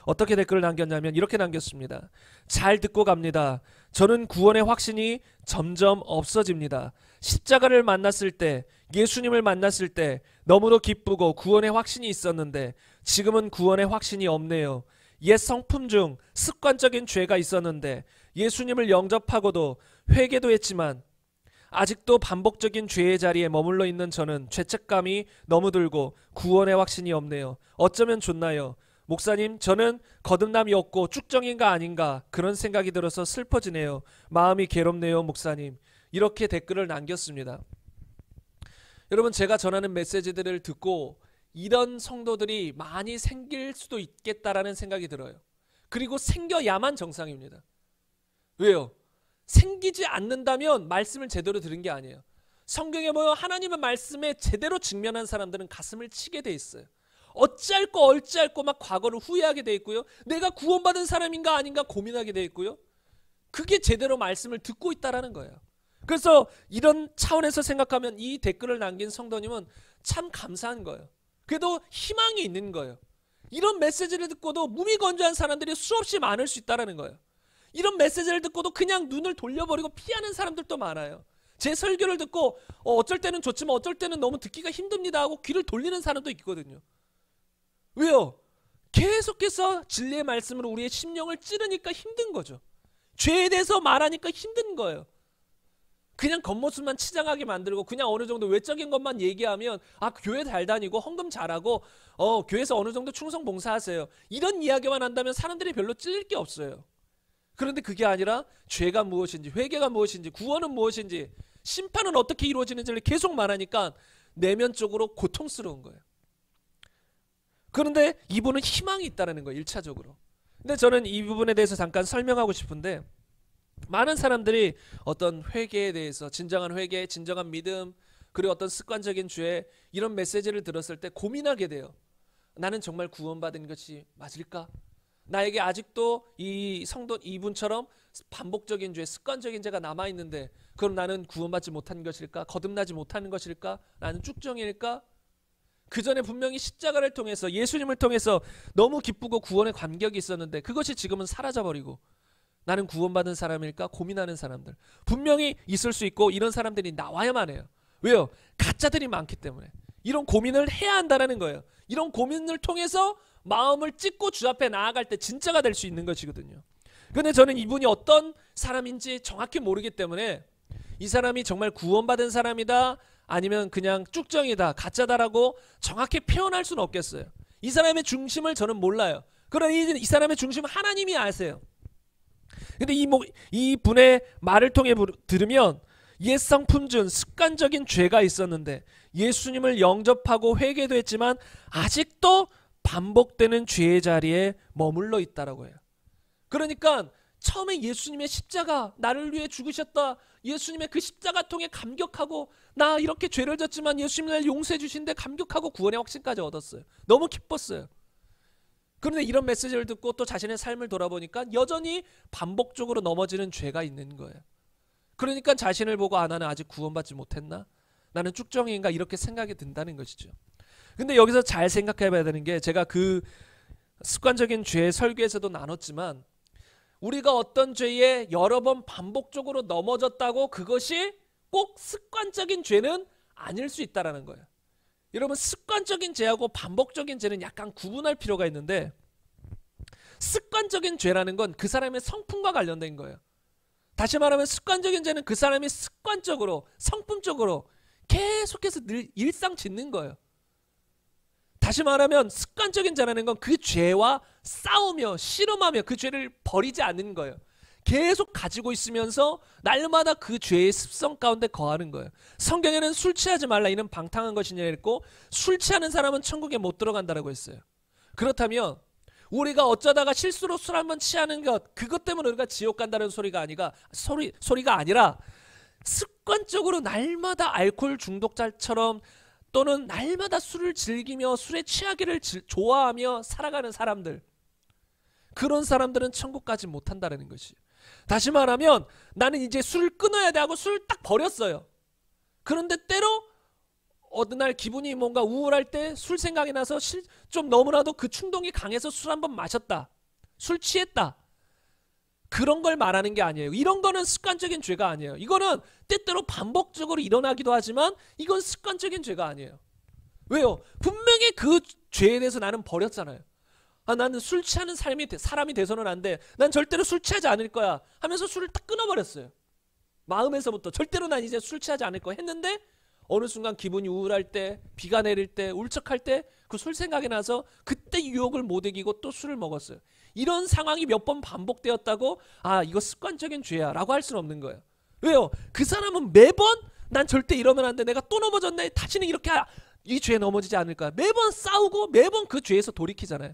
어떻게 댓글을 남겼냐면 이렇게 남겼습니다. 잘 듣고 갑니다. 저는 구원의 확신이 점점 없어집니다. 십자가를 만났을 때, 예수님을 만났을 때 너무도 기쁘고 구원의 확신이 있었는데 지금은 구원의 확신이 없네요. 옛 성품 중 습관적인 죄가 있었는데 예수님을 영접하고도 회개도 했지만 아직도 반복적인 죄의 자리에 머물러 있는 저는 죄책감이 너무 들고 구원의 확신이 없네요. 어쩌면 좋나요? 목사님, 저는 거듭남이 없고 쭉정인가 아닌가 그런 생각이 들어서 슬퍼지네요. 마음이 괴롭네요, 목사님. 이렇게 댓글을 남겼습니다. 여러분, 제가 전하는 메시지들을 듣고 이런 성도들이 많이 생길 수도 있겠다라는 생각이 들어요. 그리고 생겨야만 정상입니다. 왜요? 생기지 않는다면 말씀을 제대로 들은 게 아니에요. 성경에 보면 하나님의 말씀에 제대로 직면한 사람들은 가슴을 치게 돼 있어요. 어찌할꼬 얼찌할꼬 막 과거를 후회하게 돼 있고요. 내가 구원받은 사람인가 아닌가 고민하게 돼 있고요. 그게 제대로 말씀을 듣고 있다라는 거예요. 그래서 이런 차원에서 생각하면 이 댓글을 남긴 성도님은 참 감사한 거예요. 그래도 희망이 있는 거예요. 이런 메시지를 듣고도 무미건조한 사람들이 수없이 많을 수 있다는 거예요. 이런 메시지를 듣고도 그냥 눈을 돌려버리고 피하는 사람들도 많아요. 제 설교를 듣고 어쩔 때는 좋지만 어쩔 때는 너무 듣기가 힘듭니다 하고 귀를 돌리는 사람도 있거든요. 왜요? 계속해서 진리의 말씀으로 우리의 심령을 찌르니까 힘든 거죠. 죄에 대해서 말하니까 힘든 거예요. 그냥 겉모습만 치장하게 만들고 그냥 어느 정도 외적인 것만 얘기하면 교회 잘 다니고 헌금 잘하고 교회에서 어느 정도 충성 봉사하세요. 이런 이야기만 한다면 사람들이 별로 찔릴 게 없어요. 그런데 그게 아니라 죄가 무엇인지, 회개가 무엇인지, 구원은 무엇인지, 심판은 어떻게 이루어지는지를 계속 말하니까 내면적으로 고통스러운 거예요. 그런데 이분은 희망이 있다는 거예요. 1차적으로. 근데 저는 이 부분에 대해서 잠깐 설명하고 싶은데, 많은 사람들이 어떤 회개에 대해서, 진정한 회개, 진정한 믿음, 그리고 어떤 습관적인 죄, 이런 메시지를 들었을 때 고민하게 돼요. 나는 정말 구원받은 것이 맞을까? 나에게 아직도 이 성도 이분처럼 반복적인 죄, 습관적인 죄가 남아있는데 그럼 나는 구원받지 못한 것일까? 거듭나지 못하는 것일까? 나는 쭉정일까? 그 전에 분명히 십자가를 통해서, 예수님을 통해서 너무 기쁘고 구원의 감격이 있었는데 그것이 지금은 사라져버리고 나는 구원받은 사람일까? 고민하는 사람들 분명히 있을 수 있고, 이런 사람들이 나와야만 해요. 왜요? 가짜들이 많기 때문에. 이런 고민을 해야 한다는 거예요. 이런 고민을 통해서 마음을 찢고 주 앞에 나아갈 때 진짜가 될 수 있는 것이거든요. 그런데 저는 이분이 어떤 사람인지 정확히 모르기 때문에 이 사람이 정말 구원받은 사람이다 아니면 그냥 쭉정이다, 가짜다라고 정확히 표현할 수는 없겠어요. 이 사람의 중심을 저는 몰라요. 그러나 이 사람의 중심은 하나님이 아세요. 근데 이 분의 말을 통해 들으면 옛 성품 중 습관적인 죄가 있었는데 예수님을 영접하고 회개도 했지만 아직도 반복되는 죄의 자리에 머물러 있다라고 해요. 그러니까 처음에 예수님의 십자가, 나를 위해 죽으셨다, 예수님의 그 십자가 통해 감격하고, 나 이렇게 죄를 졌지만 예수님이 날 용서해 주신데 감격하고 구원의 확신까지 얻었어요. 너무 기뻤어요. 그런데 이런 메시지를 듣고 또 자신의 삶을 돌아보니까 여전히 반복적으로 넘어지는 죄가 있는 거예요. 그러니까 자신을 보고 나는 아직 구원받지 못했나? 나는 쭉정인가? 이렇게 생각이 든다는 것이죠. 근데 여기서 잘 생각해 봐야 되는 게, 제가 그 습관적인 죄 설교에서도 나눴지만 우리가 어떤 죄에 여러 번 반복적으로 넘어졌다고 그것이 꼭 습관적인 죄는 아닐 수 있다는 거예요. 여러분, 습관적인 죄하고 반복적인 죄는 약간 구분할 필요가 있는데, 습관적인 죄라는 건 그 사람의 성품과 관련된 거예요. 다시 말하면 습관적인 죄는 그 사람이 습관적으로, 성품적으로 계속해서 늘 일상 짓는 거예요. 다시 말하면 습관적인 죄라는 건 그 죄와 싸우며 씨름하며 그 죄를 버리지 않는 거예요. 계속 가지고 있으면서 날마다 그 죄의 습성 가운데 거하는 거예요. 성경에는 술 취하지 말라, 이는 방탕한 것이냐 했고, 술 취하는 사람은 천국에 못 들어간다라고 했어요. 그렇다면 우리가 어쩌다가 실수로 술 한번 취하는 것, 그것 때문에 우리가 지옥 간다는 소리가 아니라 습관적으로 날마다 알코올 중독자처럼, 또는 날마다 술을 즐기며 술에 취하기를 좋아하며 살아가는 사람들, 그런 사람들은 천국 가지 못한다는 것이. 다시 말하면 나는 이제 술을 끊어야 돼 하고 술을 딱 버렸어요. 그런데 때로 어느 날 기분이 뭔가 우울할 때 술 생각이 나서 좀 너무나도 그 충동이 강해서 술 한번 마셨다. 술 취했다. 그런 걸 말하는 게 아니에요. 이런 거는 습관적인 죄가 아니에요. 이거는 때때로 반복적으로 일어나기도 하지만 이건 습관적인 죄가 아니에요. 왜요? 분명히 그 죄에 대해서 나는 버렸잖아요. 나는 술 취하는 사람이 돼서는 안 돼. 난 절대로 술 취하지 않을 거야 하면서 술을 딱 끊어버렸어요. 마음에서부터 절대로 난 이제 술 취하지 않을 거야 했는데 어느 순간 기분이 우울할 때, 비가 내릴 때, 울적할 때 그 술 생각이 나서 그때 유혹을 못 이기고 또 술을 먹었어요. 이런 상황이 몇 번 반복되었다고 이거 습관적인 죄야 라고 할 수는 없는 거예요. 왜요? 그 사람은 매번 난 절대 이러면 안 돼. 내가 또 넘어졌네. 다시는 이렇게 이 죄에 넘어지지 않을 거야. 매번 싸우고 매번 그 죄에서 돌이키잖아요.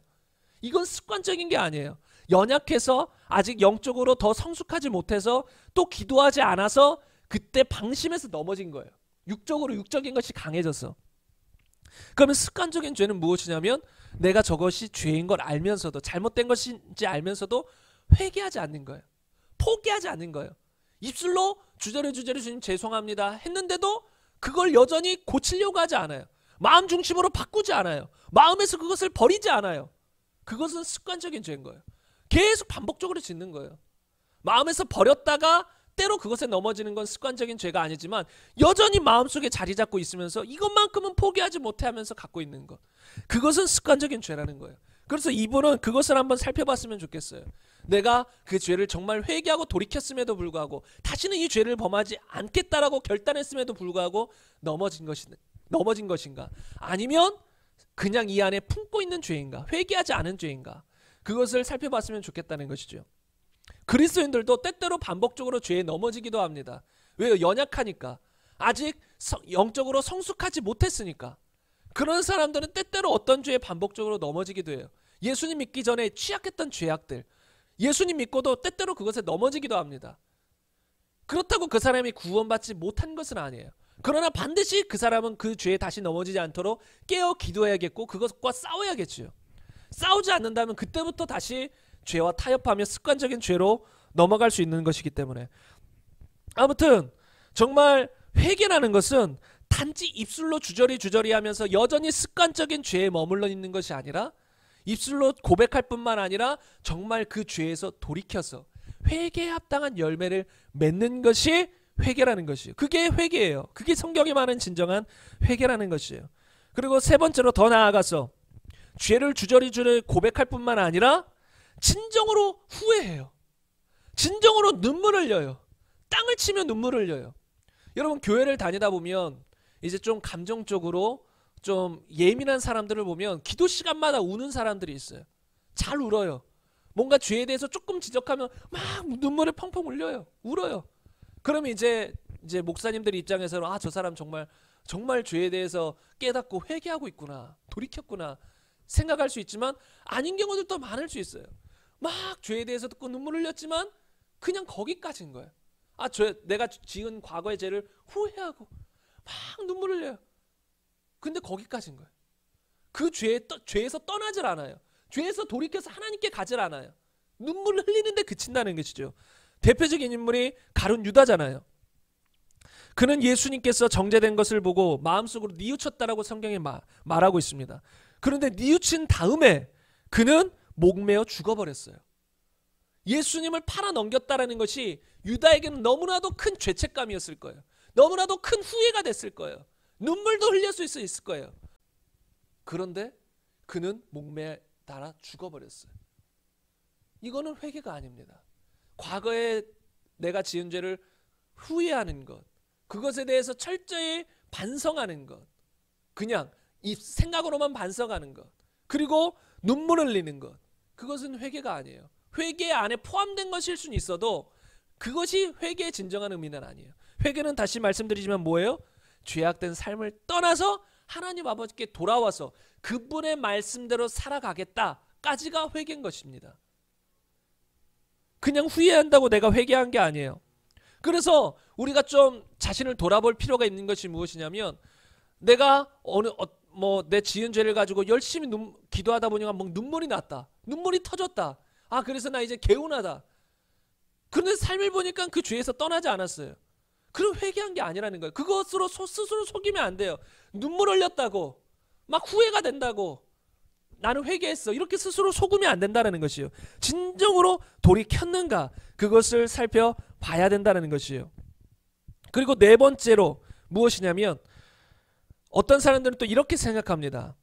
이건 습관적인 게 아니에요. 연약해서 아직 영적으로 더 성숙하지 못해서 또 기도하지 않아서 그때 방심해서 넘어진 거예요. 육적인 것이 강해져서. 그러면 습관적인 죄는 무엇이냐면 내가 저것이 죄인 걸 알면서도 잘못된 것인지 알면서도 회개하지 않는 거예요. 포기하지 않는 거예요. 입술로 주저리 주님 죄송합니다 했는데도 그걸 여전히 고치려고 하지 않아요. 마음 중심으로 바꾸지 않아요. 마음에서 그것을 버리지 않아요. 그것은 습관적인 죄인 거예요. 계속 반복적으로 짓는 거예요. 마음에서 버렸다가 때로 그것에 넘어지는 건 습관적인 죄가 아니지만 여전히 마음속에 자리 잡고 있으면서 이것만큼은 포기하지 못해 하면서 갖고 있는 것. 그것은 습관적인 죄라는 거예요. 그래서 이분은 그것을 한번 살펴봤으면 좋겠어요. 내가 그 죄를 정말 회개하고 돌이켰음에도 불구하고 다시는 이 죄를 범하지 않겠다라고 결단했음에도 불구하고 넘어진 것인가? 아니면 그냥 이 안에 품고 있는 죄인가? 회개하지 않은 죄인가? 그것을 살펴봤으면 좋겠다는 것이죠. 그리스도인들도 때때로 반복적으로 죄에 넘어지기도 합니다. 왜요? 연약하니까. 아직 영적으로 성숙하지 못했으니까. 그런 사람들은 때때로 어떤 죄에 반복적으로 넘어지기도 해요. 예수님 믿기 전에 취약했던 죄악들. 예수님 믿고도 때때로 그것에 넘어지기도 합니다. 그렇다고 그 사람이 구원받지 못한 것은 아니에요. 그러나 반드시 그 사람은 그 죄에 다시 넘어지지 않도록 깨어 기도해야겠고 그것과 싸워야겠죠. 싸우지 않는다면 그때부터 다시 죄와 타협하며 습관적인 죄로 넘어갈 수 있는 것이기 때문에. 아무튼 정말 회개라는 것은 단지 입술로 주저리 하면서 여전히 습관적인 죄에 머물러 있는 것이 아니라 입술로 고백할 뿐만 아니라 정말 그 죄에서 돌이켜서 회개에 합당한 열매를 맺는 것이 회개라는 것이에요. 그게 회개예요. 그게 성경이 말하는 진정한 회개라는 것이에요. 그리고 세 번째로 더 나아가서 죄를 주저리 고백할 뿐만 아니라 진정으로 후회해요. 진정으로 눈물을 흘려요. 땅을 치며 눈물을 흘려요. 여러분 교회를 다니다 보면 이제 좀 감정적으로 좀 예민한 사람들을 보면 기도 시간마다 우는 사람들이 있어요. 잘 울어요. 뭔가 죄에 대해서 조금 지적하면 막 눈물을 펑펑 흘려요. 울어요. 그러면 이제 목사님들 입장에서는 저 사람 정말 죄에 대해서 깨닫고 회개하고 있구나. 돌이켰구나. 생각할 수 있지만 아닌 경우들도 많을 수 있어요. 막 죄에 대해서 듣고 눈물 흘렸지만 그냥 거기까지인 거예요. 내가 지은 과거의 죄를 후회하고 막 눈물 흘려요. 근데 거기까지인 거예요. 그 죄에서 떠나질 않아요. 죄에서 돌이켜서 하나님께 가질 않아요. 눈물을 흘리는데 그친다는 것이죠. 대표적인 인물이 가룟 유다잖아요. 그는 예수님께서 정죄된 것을 보고 마음속으로 뉘우쳤다라고 성경에 말하고 있습니다. 그런데 뉘우친 다음에 그는 목매어 죽어버렸어요. 예수님을 팔아넘겼다라는 것이 유다에게는 너무나도 큰 죄책감이었을 거예요. 너무나도 큰 후회가 됐을 거예요. 눈물도 흘릴 수 있을 거예요. 그런데 그는 목매에 달아 죽어버렸어요. 이거는 회개가 아닙니다. 과거에 내가 지은 죄를 후회하는 것, 그것에 대해서 철저히 반성하는 것, 그냥 이 생각으로만 반성하는 것, 그리고 눈물 흘리는 것, 그것은 회개가 아니에요. 회개 안에 포함된 것일 수는 있어도 그것이 회개의 진정한 의미는 아니에요. 회개는 다시 말씀드리지만 뭐예요? 죄악된 삶을 떠나서 하나님 아버지께 돌아와서 그분의 말씀대로 살아가겠다까지가 회개인 것입니다. 그냥 후회한다고 내가 회개한 게 아니에요. 그래서 우리가 좀 자신을 돌아볼 필요가 있는 것이 무엇이냐면 내가 내 지은 죄를 가지고 열심히 기도하다 보니까 막 눈물이 났다. 눈물이 터졌다. 그래서 나 이제 개운하다. 그런데 삶을 보니까 그 죄에서 떠나지 않았어요. 그럼 회개한 게 아니라는 거예요. 그것으로 스스로 속이면 안 돼요. 눈물 흘렸다고 막 후회가 된다고 나는 회개했어 이렇게 스스로 속으면 안 된다는 것이요. 진정으로 돌이켰는가 그것을 살펴봐야 된다는 것이요. 그리고 네 번째로 무엇이냐면 어떤 사람들은 또 이렇게 생각합니다.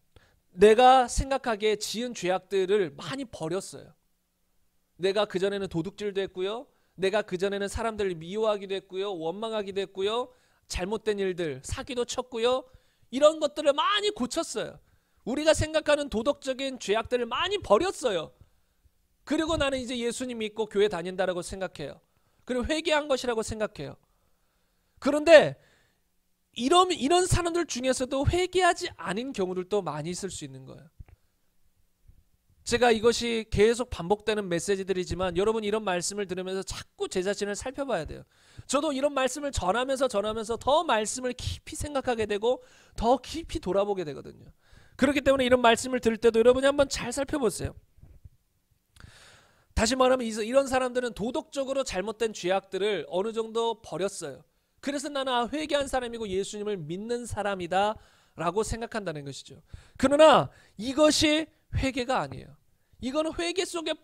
내가 생각하기에 지은 죄악들을 많이 버렸어요. 내가 그전에는 도둑질도 했고요. 내가 그전에는 사람들을 미워하기도 했고요. 원망하기도 했고요. 잘못된 일들, 사기도 쳤고요. 이런 것들을 많이 고쳤어요. 우리가 생각하는 도덕적인 죄악들을 많이 버렸어요. 그리고 나는 이제 예수님 믿고 교회 다닌다라고 생각해요. 그리고 회개한 것이라고 생각해요. 그런데 이런 사람들 중에서도 회개하지 않은 경우들도 많이 있을 수 있는 거예요. 제가 이것이 계속 반복되는 메시지들이지만 여러분 이런 말씀을 들으면서 자꾸 제 자신을 살펴봐야 돼요. 저도 이런 말씀을 전하면서 더 말씀을 깊이 생각하게 되고 더 깊이 돌아보게 되거든요. 그렇기 때문에 이런 말씀을 들을 때도 여러분이 한번 잘 살펴보세요. 다시 말하면 이런 사람들은 도덕적으로 잘못된 죄악들을 어느 정도 버렸어요. 그래서 나는 회개한 사람이고 예수님을 믿는 사람이다 라고 생각한다는 것이죠. 그러나 이것이 회개가 아니에요. 이거는 회개 속에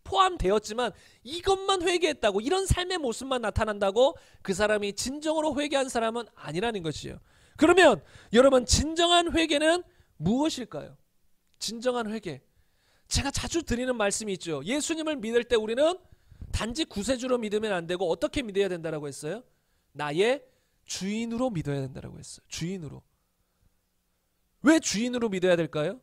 포함되었지만 이것만 회개했다고 이런 삶의 모습만 나타난다고 그 사람이 진정으로 회개한 사람은 아니라는 것이에요. 그러면 여러분 진정한 회개는 무엇일까요? 진정한 회개. 제가 자주 드리는 말씀이 있죠. 예수님을 믿을 때 우리는 단지 구세주로 믿으면 안 되고 어떻게 믿어야 된다고 했어요? 나의 주인으로 믿어야 된다고 했어요. 주인으로. 왜 주인으로 믿어야 될까요?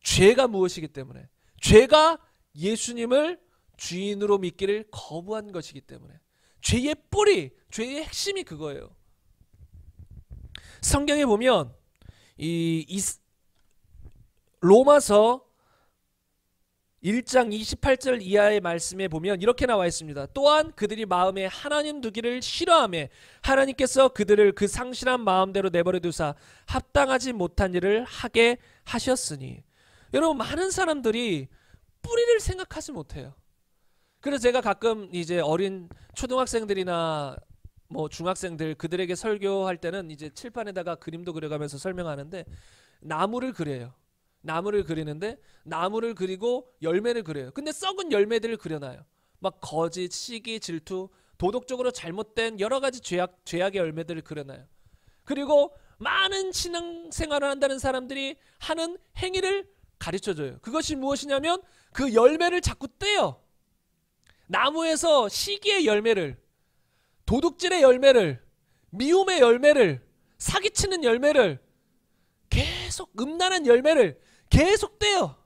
죄가 무엇이기 때문에. 죄가 예수님을 주인으로 믿기를 거부한 것이기 때문에. 죄의 뿌리, 죄의 핵심이 그거예요. 성경에 보면 로마서 1장 28절 이하의 말씀에 보면 이렇게 나와 있습니다. 또한 그들이 마음에 하나님 두기를 싫어하며 하나님께서 그들을 그 상실한 마음대로 내버려 두사 합당하지 못한 일을 하게 하셨으니. 여러분 많은 사람들이 뿌리를 생각하지 못해요. 그래서 제가 가끔 이제 어린 초등학생들이나 뭐 중학생들 그들에게 설교할 때는 이제 칠판에다가 그림도 그려가면서 설명하는데 나무를 그려요. 나무를 그리는데 나무를 그리고 열매를 그려요. 근데 썩은 열매들을 그려놔요. 막 거짓, 시기, 질투, 도덕적으로 잘못된 여러 가지 죄악의 열매들을 그려놔요. 그리고 많은 신앙생활을 한다는 사람들이 하는 행위를 가르쳐줘요. 그것이 무엇이냐면 그 열매를 자꾸 떼요. 나무에서 시기의 열매를, 도둑질의 열매를, 미움의 열매를, 사기치는 열매를, 계속 음란한 열매를 계속 떼요.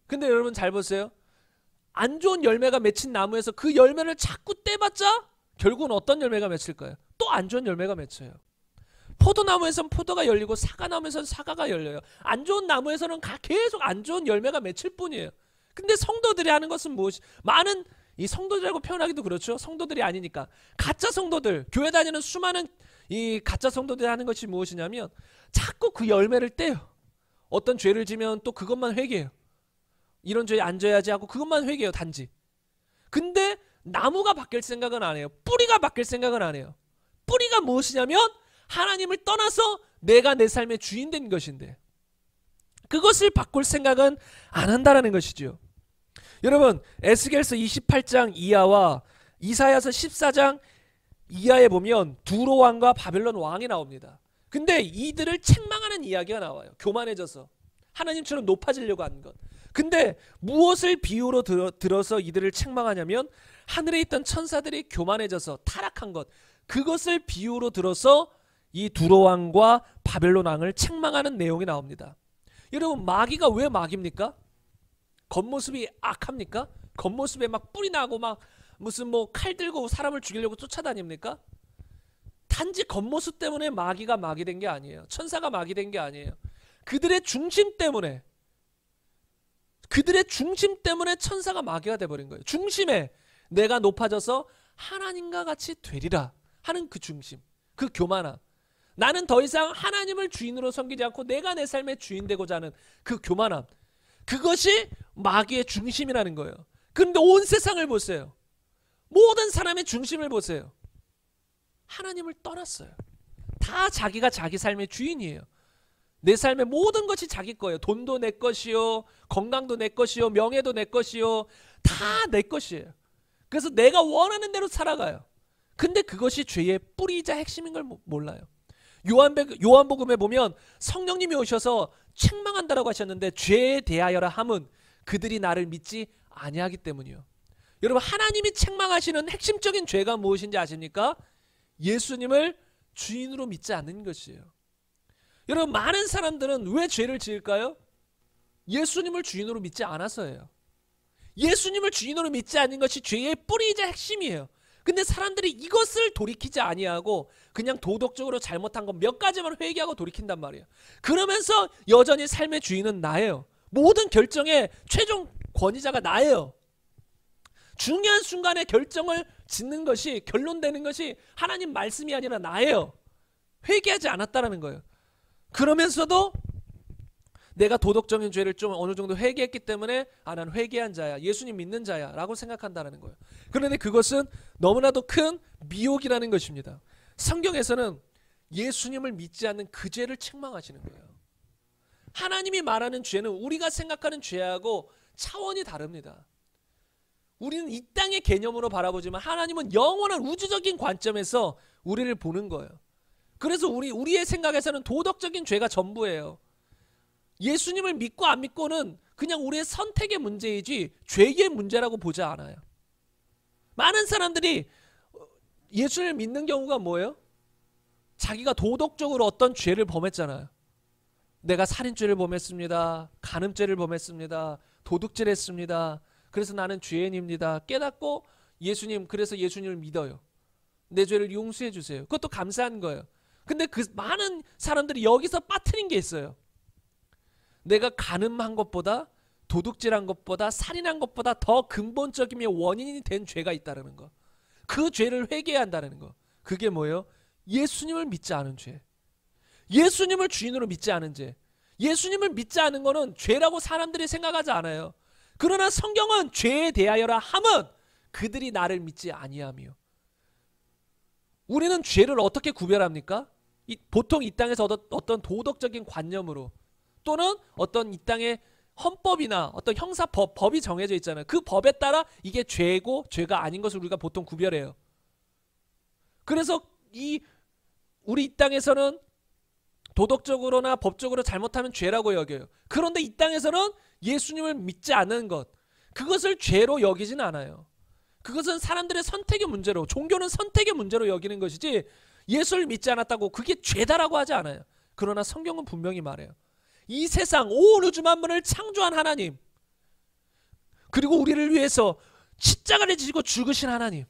근데 여러분 잘 보세요. 안 좋은 열매가 맺힌 나무에서 그 열매를 자꾸 떼봤자 결국은 어떤 열매가 맺힐까요? 또 안 좋은 열매가 맺혀요. 포도나무에서는 포도가 열리고 사과나무에서는 사과가 열려요. 안 좋은 나무에서는 계속 안 좋은 열매가 맺힐 뿐이에요. 근데 성도들이 하는 것은 무엇이? 많은 이 성도들이라고 표현하기도 그렇죠. 성도들이 아니니까 가짜 성도들, 교회 다니는 수많은 이 가짜 성도들이 하는 것이 무엇이냐면 자꾸 그 열매를 떼요. 어떤 죄를 지면 또 그것만 회개해요. 이런 죄에 안 져야지 하고 그것만 회개해요. 단지. 근데 나무가 바뀔 생각은 안 해요. 뿌리가 바뀔 생각은 안 해요. 뿌리가 무엇이냐면 하나님을 떠나서 내가 내 삶의 주인 된 것인데 그것을 바꿀 생각은 안 한다라는 것이죠. 여러분 에스겔서 28장 이하와 이사야서 14장 이하에 보면 두로 왕과 바벨론 왕이 나옵니다. 근데 이들을 책망하는 이야기가 나와요. 교만해져서 하나님처럼 높아지려고 하는 것. 근데 무엇을 비유로 들어서 이들을 책망하냐면 하늘에 있던 천사들이 교만해져서 타락한 것. 그것을 비유로 들어서 이 두로 왕과 바벨론 왕을 책망하는 내용이 나옵니다. 여러분 마귀가 왜 마귀입니까? 겉모습이 악합니까? 겉모습에 막 뿔이 나고 막 무슨 뭐 칼 들고 사람을 죽이려고 쫓아다닙니까? 단지 겉모습 때문에 마귀가 마귀된 게 아니에요. 천사가 마귀된 게 아니에요. 그들의 중심 때문에 천사가 마귀가 돼버린 거예요. 중심에 내가 높아져서 하나님과 같이 되리라 하는 그 중심, 그 교만함. 나는 더 이상 하나님을 주인으로 섬기지 않고 내가 내 삶의 주인 되고자 하는 그 교만함. 그것이 마귀의 중심이라는 거예요. 그런데 온 세상을 보세요. 모든 사람의 중심을 보세요. 하나님을 떠났어요. 다 자기가 자기 삶의 주인이에요. 내 삶의 모든 것이 자기 거예요. 돈도 내 것이요, 건강도 내 것이요, 명예도 내 것이요, 다 내 것이에요. 그래서 내가 원하는 대로 살아가요. 근데 그것이 죄의 뿌리이자 핵심인 걸 몰라요. 요한복음에 보면 성령님이 오셔서 책망한다라고 하셨는데, 죄에 대하여라 함은 그들이 나를 믿지 아니하기 때문이요. 여러분, 하나님이 책망하시는 핵심적인 죄가 무엇인지 아십니까? 예수님을 주인으로 믿지 않는 것이에요. 여러분, 많은 사람들은 왜 죄를 지을까요? 예수님을 주인으로 믿지 않아서예요. 예수님을 주인으로 믿지 않는 것이 죄의 뿌리이자 핵심이에요. 근데 사람들이 이것을 돌이키지 아니하고 그냥 도덕적으로 잘못한 것 몇 가지만 회개하고 돌이킨단 말이에요. 그러면서 여전히 삶의 주인은 나예요. 모든 결정의 최종 권위자가 나예요. 중요한 순간에 결정을 짓는 것이, 결론되는 것이 하나님 말씀이 아니라 나예요. 회개하지 않았다라는 거예요. 그러면서도 내가 도덕적인 죄를 좀 어느 정도 회개했기 때문에 난 회개한 자야, 예수님 믿는 자야 라고 생각한다는 거예요. 그런데 그것은 너무나도 큰 미혹이라는 것입니다. 성경에서는 예수님을 믿지 않는 그 죄를 책망하시는 거예요. 하나님이 말하는 죄는 우리가 생각하는 죄하고 차원이 다릅니다. 우리는 이 땅의 개념으로 바라보지만 하나님은 영원한 우주적인 관점에서 우리를 보는 거예요. 그래서 우리의 생각에서는 도덕적인 죄가 전부예요. 예수님을 믿고 안 믿고는 그냥 우리의 선택의 문제이지 죄의 문제라고 보지 않아요. 많은 사람들이 예수를 믿는 경우가 뭐예요? 자기가 도덕적으로 어떤 죄를 범했잖아요. 내가 살인죄를 범했습니다. 간음죄를 범했습니다. 도둑질했습니다. 그래서 나는 죄인입니다. 깨닫고 예수님, 그래서 예수님을 믿어요. 내 죄를 용서해 주세요. 그것도 감사한 거예요. 근데 그 많은 사람들이 여기서 빠뜨린 게 있어요. 내가 간음한 것보다, 도둑질한 것보다, 살인한 것보다 더 근본적이며 원인이 된 죄가 있다는 거. 그 죄를 회개해야 한다는 거. 그게 뭐예요? 예수님을 믿지 않은 죄. 예수님을 주인으로 믿지 않은 죄. 예수님을 믿지 않은 거는 죄라고 사람들이 생각하지 않아요. 그러나 성경은 죄에 대하여라 함은 그들이 나를 믿지 아니하며. 우리는 죄를 어떻게 구별합니까? 보통 이 땅에서 어떤 도덕적인 관념으로, 또는 어떤 이 땅의 헌법이나 어떤 형사법이 정해져 있잖아요. 그 법에 따라 이게 죄고 죄가 아닌 것을 우리가 보통 구별해요. 그래서 우리 이 땅에서는 도덕적으로나 법적으로 잘못하면 죄라고 여겨요. 그런데 이 땅에서는 예수님을 믿지 않는 것, 그것을 죄로 여기진 않아요. 그것은 사람들의 선택의 문제로, 종교는 선택의 문제로 여기는 것이지 예수를 믿지 않았다고 그게 죄다라고 하지 않아요. 그러나 성경은 분명히 말해요. 이 세상 온 우주 만물을 창조한 하나님, 그리고 우리를 위해서 십자가를 지고 죽으신 하나님,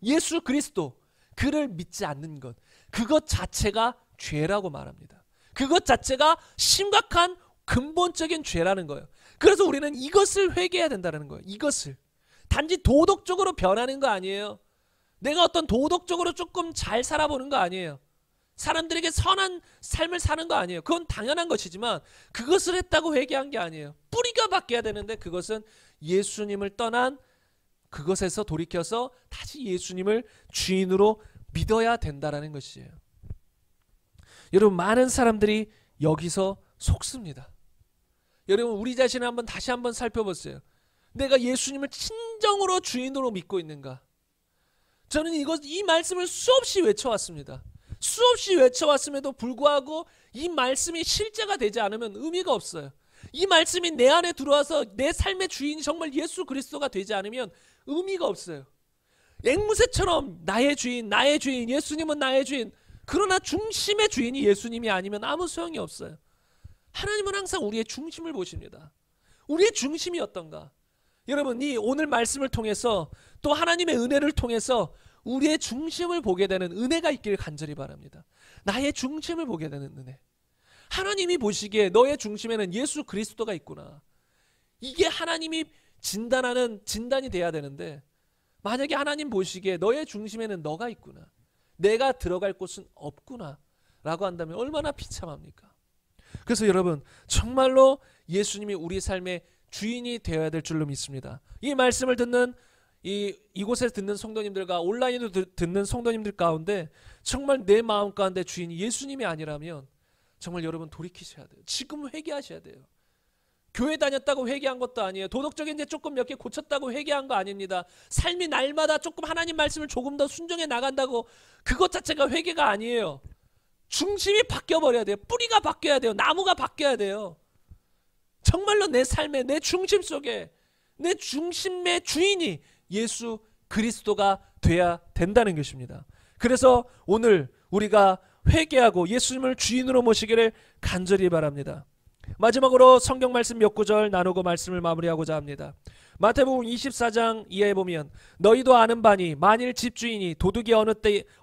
예수 그리스도, 그를 믿지 않는 것, 그것 자체가 죄라고 말합니다. 그것 자체가 심각한 근본적인 죄라는 거예요. 그래서 우리는 이것을 회개해야 된다는 거예요. 이것을. 단지 도덕적으로 변하는 거 아니에요. 내가 어떤 도덕적으로 조금 잘 살아보는 거 아니에요. 사람들에게 선한 삶을 사는 거 아니에요. 그건 당연한 것이지만 그것을 했다고 회개한 게 아니에요. 뿌리가 바뀌어야 되는데 그것은 예수님을 떠난 그것에서 돌이켜서 다시 예수님을 주인으로 믿어야 된다는 것이에요. 여러분, 많은 사람들이 여기서 속습니다. 여러분, 우리 자신을 다시 한번 살펴보세요. 내가 예수님을 진정으로 주인으로 믿고 있는가? 저는 이 말씀을 수없이 외쳐왔습니다. 수없이 외쳐왔음에도 불구하고 이 말씀이 실제가 되지 않으면 의미가 없어요. 이 말씀이 내 안에 들어와서 내 삶의 주인이 정말 예수 그리스도가 되지 않으면 의미가 없어요. 앵무새처럼 나의 주인, 예수님은 나의 주인. 그러나 중심의 주인이 예수님이 아니면 아무 소용이 없어요. 하나님은 항상 우리의 중심을 보십니다. 우리의 중심이 어떤가? 여러분, 이 오늘 말씀을 통해서 또 하나님의 은혜를 통해서 우리의 중심을 보게 되는 은혜가 있기를 간절히 바랍니다. 나의 중심을 보게 되는 은혜. 하나님이 보시기에 너의 중심에는 예수 그리스도가 있구나. 이게 하나님이 진단하는 진단이 돼야 되는데, 만약에 하나님 보시기에 너의 중심에는 너가 있구나, 내가 들어갈 곳은 없구나 라고 한다면 얼마나 비참합니까? 그래서 여러분, 정말로 예수님이 우리 삶의 주인이 되어야 될 줄로 믿습니다. 이 말씀을 듣는 이곳에 듣는 성도님들과 온라인으로 듣는 성도님들 가운데 정말 내 마음 가운데 주인이 예수님이 아니라면 정말 여러분 돌이키셔야 돼요. 지금 회개하셔야 돼요. 교회 다녔다고 회개한 것도 아니에요. 도덕적인 데 조금 몇 개 고쳤다고 회개한 거 아닙니다. 삶이 날마다 조금 하나님 말씀을 조금 더 순종해 나간다고 그것 자체가 회개가 아니에요. 중심이 바뀌어버려야 돼요. 뿌리가 바뀌어야 돼요. 나무가 바뀌어야 돼요. 정말로 내 삶에 내 중심 속에 내 중심의 주인이 예수 그리스도가 돼야 된다는 것입니다. 그래서 오늘 우리가 회개하고 예수님을 주인으로 모시기를 간절히 바랍니다. 마지막으로 성경 말씀 몇 구절 나누고 말씀을 마무리하고자 합니다. 마태복음 24장 이하에 보면 너희도 아는 바니 만일 집주인이 도둑이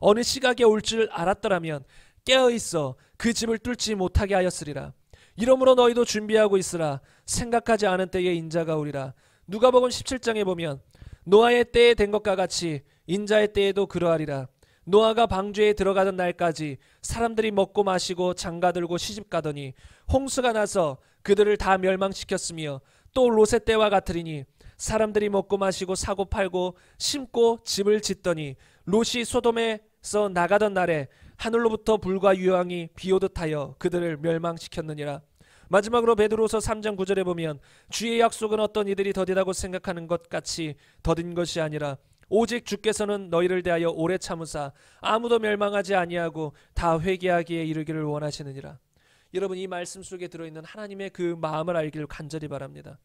어느 시각에 올 줄 알았더라면 깨어있어 그 집을 뚫지 못하게 하였으리라. 이러므로 너희도 준비하고 있으라. 생각하지 않은 때에 인자가 오리라. 누가복음 17장에 보면 노아의 때에 된 것과 같이 인자의 때에도 그러하리라. 노아가 방주에 들어가던 날까지 사람들이 먹고 마시고 장가들고 시집가더니 홍수가 나서 그들을 다 멸망시켰으며 또 롯의 때와 같으리니 사람들이 먹고 마시고 사고 팔고 심고 집을 짓더니 롯이 소돔에서 나가던 날에 하늘로부터 불과 유황이 비오듯 하여 그들을 멸망시켰느니라. 마지막으로 베드로서 3장 9절에 보면 주의 약속은 어떤 이들이 더디다고 생각하는 것 같이 더딘 것이 아니라 오직 주께서는 너희를 대하여 오래 참으사 아무도 멸망하지 아니하고 다 회개하기에 이르기를 원하시느니라. 여러분 이 말씀 속에 들어있는 하나님의 그 마음을 알기를 간절히 바랍니다.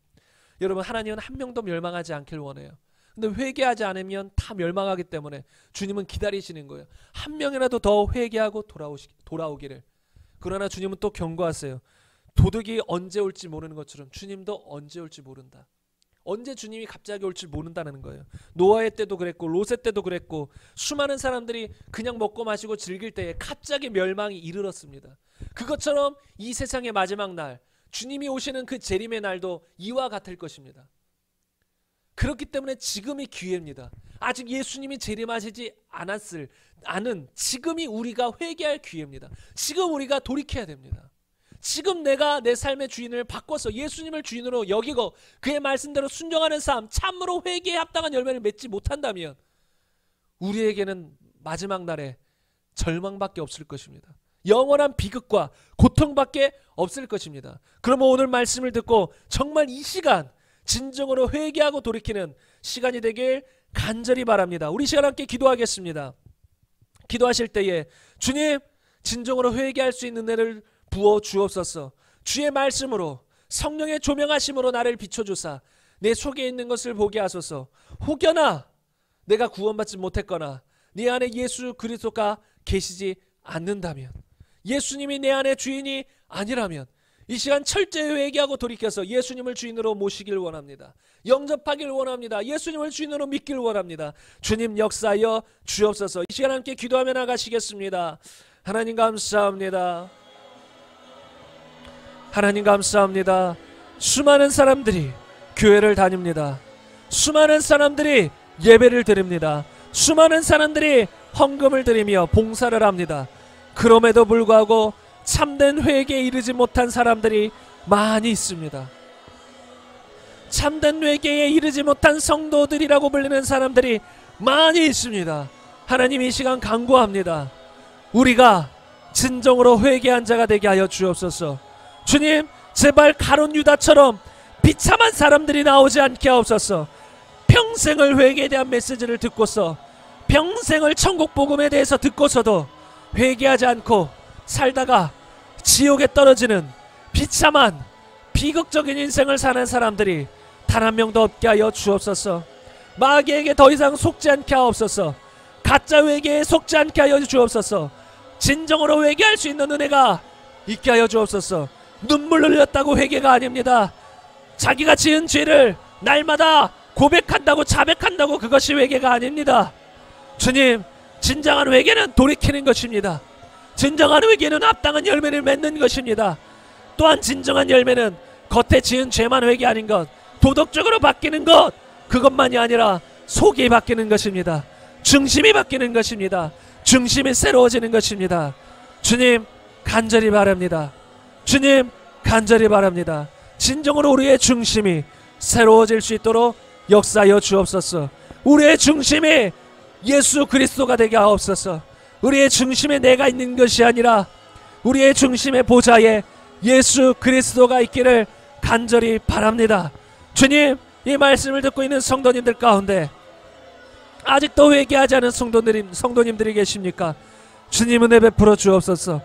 여러분 하나님은 한 명도 멸망하지 않길 원해요. 근데 회개하지 않으면 다 멸망하기 때문에 주님은 기다리시는 거예요. 한 명이라도 더 회개하고 돌아오기를. 그러나 주님은 또 경고하세요. 도둑이 언제 올지 모르는 것처럼 주님도 언제 올지 모른다. 언제 주님이 갑자기 올 줄 모른다는 거예요. 노아의 때도 그랬고 롯의 때도 그랬고 수많은 사람들이 그냥 먹고 마시고 즐길 때에 갑자기 멸망이 이르렀습니다. 그것처럼 이 세상의 마지막 날 주님이 오시는 그 재림의 날도 이와 같을 것입니다. 그렇기 때문에 지금이 기회입니다. 아직 예수님이 재림하시지 않은 지금이 우리가 회개할 기회입니다. 지금 우리가 돌이켜야 됩니다. 지금 내가 내 삶의 주인을 바꿔서 예수님을 주인으로 여기고 그의 말씀대로 순종하는 삶, 참으로 회개에 합당한 열매를 맺지 못한다면 우리에게는 마지막 날에 절망밖에 없을 것입니다. 영원한 비극과 고통밖에 없을 것입니다. 그러면 오늘 말씀을 듣고 정말 이 시간 진정으로 회개하고 돌이키는 시간이 되길 간절히 바랍니다. 우리 시간 함께 기도하겠습니다. 기도하실 때에 주님 진정으로 회개할 수 있는 은혜를 부어 주옵소서. 주의 말씀으로 성령의 조명하심으로 나를 비춰주사 내 속에 있는 것을 보게 하소서. 혹여나 내가 구원받지 못했거나 내 안에 예수 그리스도가 계시지 않는다면, 예수님이 내 안에 주인이 아니라면 이 시간 철저히 회개하고 돌이켜서 예수님을 주인으로 모시길 원합니다. 영접하길 원합니다. 예수님을 주인으로 믿길 원합니다. 주님 역사하여 주옵소서. 이 시간 함께 기도하며 나가시겠습니다. 하나님 감사합니다. 하나님 감사합니다. 수많은 사람들이 교회를 다닙니다. 수많은 사람들이 예배를 드립니다. 수많은 사람들이 헌금을 드리며 봉사를 합니다. 그럼에도 불구하고 참된 회개에 이르지 못한 사람들이 많이 있습니다. 참된 회개에 이르지 못한 성도들이라고 불리는 사람들이 많이 있습니다. 하나님 이 시간 간구합니다. 우리가 진정으로 회개한 자가 되게 하여 주옵소서. 주님 제발 가룟 유다처럼 비참한 사람들이 나오지 않게 하옵소서. 평생을 회개에 대한 메시지를 듣고서 평생을 천국 복음에 대해서 듣고서도 회개하지 않고 살다가 지옥에 떨어지는 비참한 비극적인 인생을 사는 사람들이 단 한 명도 없게 하여 주옵소서. 마귀에게 더 이상 속지 않게 하옵소서. 가짜 회개에 속지 않게 하여 주옵소서. 진정으로 회개할 수 있는 은혜가 있게 하여 주옵소서. 눈물 흘렸다고 회개가 아닙니다. 자기가 지은 죄를 날마다 고백한다고 자백한다고 그것이 회개가 아닙니다. 주님 진정한 회개는 돌이키는 것입니다. 진정한 회개는 합당한 열매를 맺는 것입니다. 또한 진정한 열매는 겉에 지은 죄만 회개 아닌 것, 도덕적으로 바뀌는 것, 그것만이 아니라 속이 바뀌는 것입니다. 중심이 바뀌는 것입니다. 중심이 새로워지는 것입니다. 주님 간절히 바랍니다. 주님 간절히 바랍니다. 진정으로 우리의 중심이 새로워질 수 있도록 역사하여 주옵소서. 우리의 중심이 예수 그리스도가 되게 하옵소서. 우리의 중심에 내가 있는 것이 아니라 우리의 중심의 보좌에 예수 그리스도가 있기를 간절히 바랍니다. 주님, 이 말씀을 듣고 있는 성도님들 가운데 아직도 회개하지 않은 성도님들이 계십니까? 주님 은혜 베풀어 주옵소서.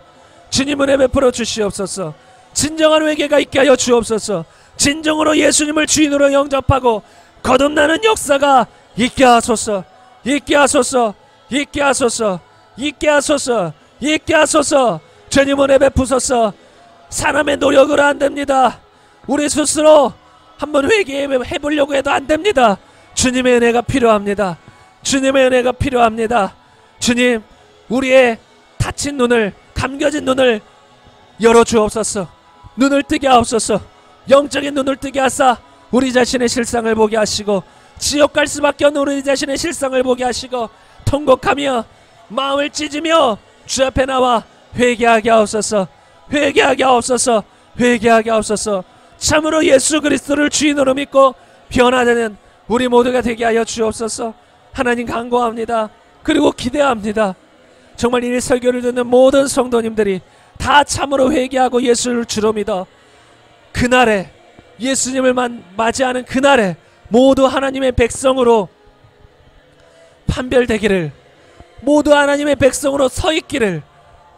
주님 은혜 베풀어 주시옵소서. 진정한 회개가 있게 하여 주옵소서. 진정으로 예수님을 주인으로 영접하고 거듭나는 역사가 있게 하소서. 있게 하소서. 있게 하소서. 있게 하소서. 있게 하소서. 주님 은혜 베푸소서. 사람의 노력으로 안 됩니다. 우리 스스로 한번 회개해 보려고 해도 안 됩니다. 주님의 은혜가 필요합니다. 주님의 은혜가 필요합니다. 주님, 우리의 닫힌 눈을, 감겨진 눈을 열어 주옵소서. 눈을 뜨게 하옵소서. 영적인 눈을 뜨게 하사 우리 자신의 실상을 보게 하시고 지옥 갈 수밖에 없는 우리 자신의 실상을 보게 하시고 통곡하며 마음을 찢으며 주 앞에 나와 회개하게 하옵소서. 회개하게 하옵소서. 회개하게 하옵소서. 참으로 예수 그리스도를 주인으로 믿고 변화되는 우리 모두가 되게 하여 주옵소서. 하나님 간구합니다. 그리고 기대합니다. 정말 이 설교를 듣는 모든 성도님들이 다 참으로 회개하고 예수를 주로 믿어 그날에 예수님을 맞이하는 그날에 모두 하나님의 백성으로 판별되기를, 모두 하나님의 백성으로 서 있기를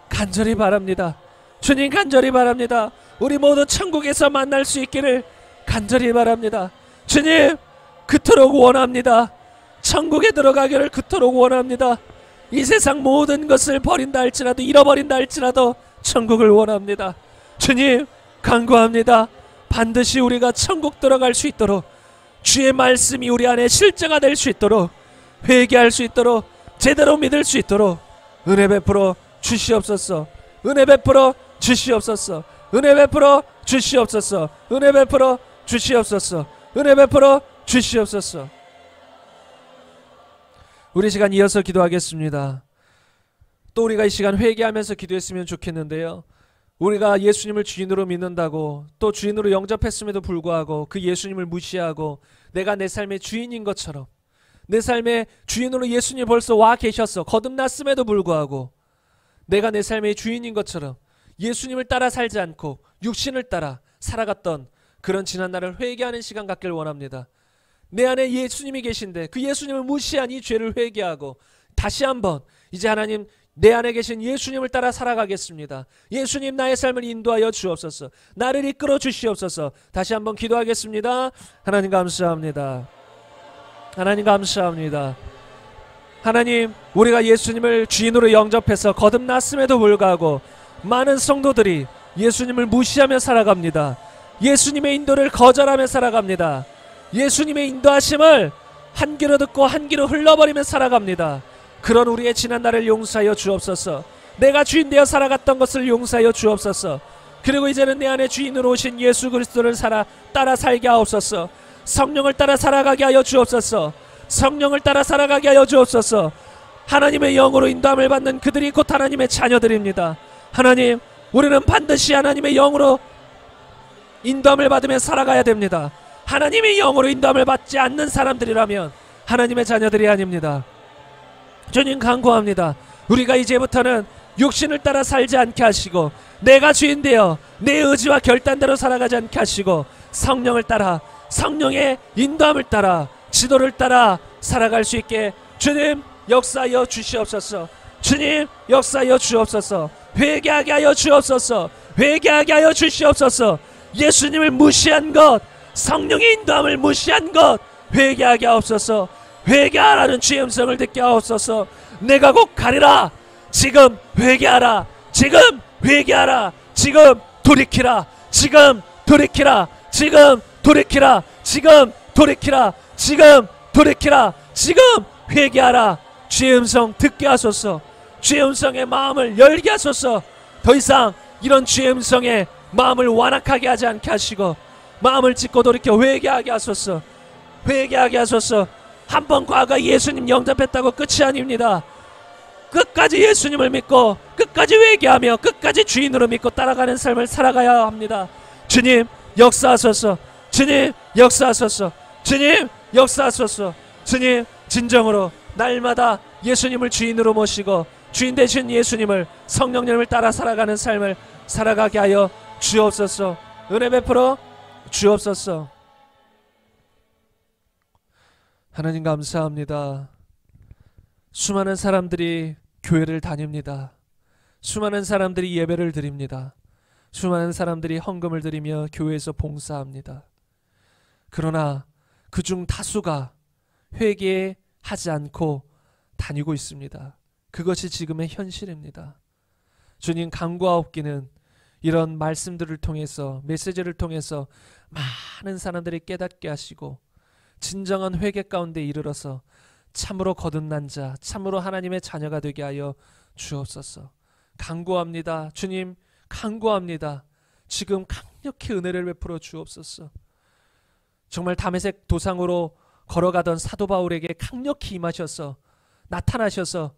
간절히 바랍니다. 주님 간절히 바랍니다. 우리 모두 천국에서 만날 수 있기를 간절히 바랍니다. 주님 그토록 원합니다. 천국에 들어가기를 그토록 원합니다. 이 세상 모든 것을 버린다 할지라도, 잃어버린다 할지라도 천국을 원합니다. 주님 간구합니다. 반드시 우리가 천국 들어갈 수 있도록, 주의 말씀이 우리 안에 실제가 될 수 있도록, 회개할 수 있도록, 제대로 믿을 수 있도록 은혜 베풀어 주시옵소서. 은혜 베풀어 주시옵소서. 은혜 베풀어 주시옵소서. 은혜 베풀어 주시옵소서. 은혜 베풀어 주시옵소서. 우리 시간 이어서 기도하겠습니다. 또 우리가 이 시간 회개하면서 기도했으면 좋겠는데요. 우리가 예수님을 주인으로 믿는다고, 또 주인으로 영접했음에도 불구하고 그 예수님을 무시하고 내가 내 삶의 주인인 것처럼, 내 삶의 주인으로 예수님이 벌써 와 계셨어, 거듭났음에도 불구하고 내가 내 삶의 주인인 것처럼 예수님을 따라 살지 않고 육신을 따라 살아갔던 그런 지난 날을 회개하는 시간 갖길 원합니다. 내 안에 예수님이 계신데 그 예수님을 무시한 이 죄를 회개하고 다시 한번 이제 하나님, 내 안에 계신 예수님을 따라 살아가겠습니다. 예수님 나의 삶을 인도하여 주옵소서. 나를 이끌어 주시옵소서. 다시 한번 기도하겠습니다. 하나님 감사합니다. 하나님 감사합니다. 하나님, 우리가 예수님을 주인으로 영접해서 거듭났음에도 불구하고 많은 성도들이 예수님을 무시하며 살아갑니다. 예수님의 인도를 거절하며 살아갑니다. 예수님의 인도하심을 한 귀로 듣고 한 귀로 흘러버리며 살아갑니다. 그런 우리의 지난 날을 용서하여 주옵소서. 내가 주인 되어 살아갔던 것을 용서하여 주옵소서. 그리고 이제는 내 안에 주인으로 오신 예수 그리스도를 따라 살게 하옵소서. 성령을 따라 살아가게 하여 주옵소서. 성령을 따라 살아가게 하여 주옵소서. 하나님의 영으로 인도함을 받는 그들이 곧 하나님의 자녀들입니다. 하나님, 우리는 반드시 하나님의 영으로 인도함을 받으며 살아가야 됩니다. 하나님의 영으로 인도함을 받지 않는 사람들이라면 하나님의 자녀들이 아닙니다. 주님 간구합니다. 우리가 이제부터는 육신을 따라 살지 않게 하시고 내가 주인 되어 내 의지와 결단대로 살아가지 않게 하시고 성령을 따라, 성령의 인도함을 따라, 지도를 따라 살아갈 수 있게 주님 역사하여 주시옵소서. 주님 역사하여 주옵소서. 회개하게 하여 주옵소서. 회개하게 하여 주시옵소서. 예수님을 무시한 것, 성령의 인도함을 무시한 것 회개하게 하옵소서. 회개하라는 주의 음성을 듣게 하옵소서. 내가 곧 가리라. 지금 회개하라. 지금 회개하라. 지금 돌이키라. 지금 돌이키라. 지금 돌이키라. 지금 돌이키라. 지금 돌이키라. 지금 회개하라. 주의 음성 듣게 하소서. 주의 음성의 마음을 열게 하소서. 더 이상 이런 주의 음성에 마음을 완악하게 하지 않게 하시고 마음을 찢고 돌이켜 회개하게 하소서. 회개하게 하소서. 한번 과거 예수님 영접했다고 끝이 아닙니다. 끝까지 예수님을 믿고 끝까지 회개하며 끝까지 주인으로 믿고 따라가는 삶을 살아가야 합니다. 주님 역사하소서. 주님 역사하소서. 주님 역사하소서. 주님 진정으로 날마다 예수님을 주인으로 모시고 주인 되신 예수님을, 성령님을 따라 살아가는 삶을 살아가게 하여 주옵소서. 은혜 베풀어 주옵소서. 하나님 감사합니다. 수많은 사람들이 교회를 다닙니다. 수많은 사람들이 예배를 드립니다. 수많은 사람들이 헌금을 드리며 교회에서 봉사합니다. 그러나 그중 다수가 회개하지 않고 다니고 있습니다. 그것이 지금의 현실입니다. 주님 간구하옵기는 이런 말씀들을 통해서, 메시지를 통해서 많은 사람들이 깨닫게 하시고 진정한 회개 가운데 이르러서 참으로 거듭난 자, 참으로 하나님의 자녀가 되게 하여 주옵소서. 간구합니다. 주님 간구합니다. 지금 강력히 은혜를 베풀어 주옵소서. 정말 다메섹 도상으로 걸어가던 사도 바울에게 강력히 임하셔서 나타나셔서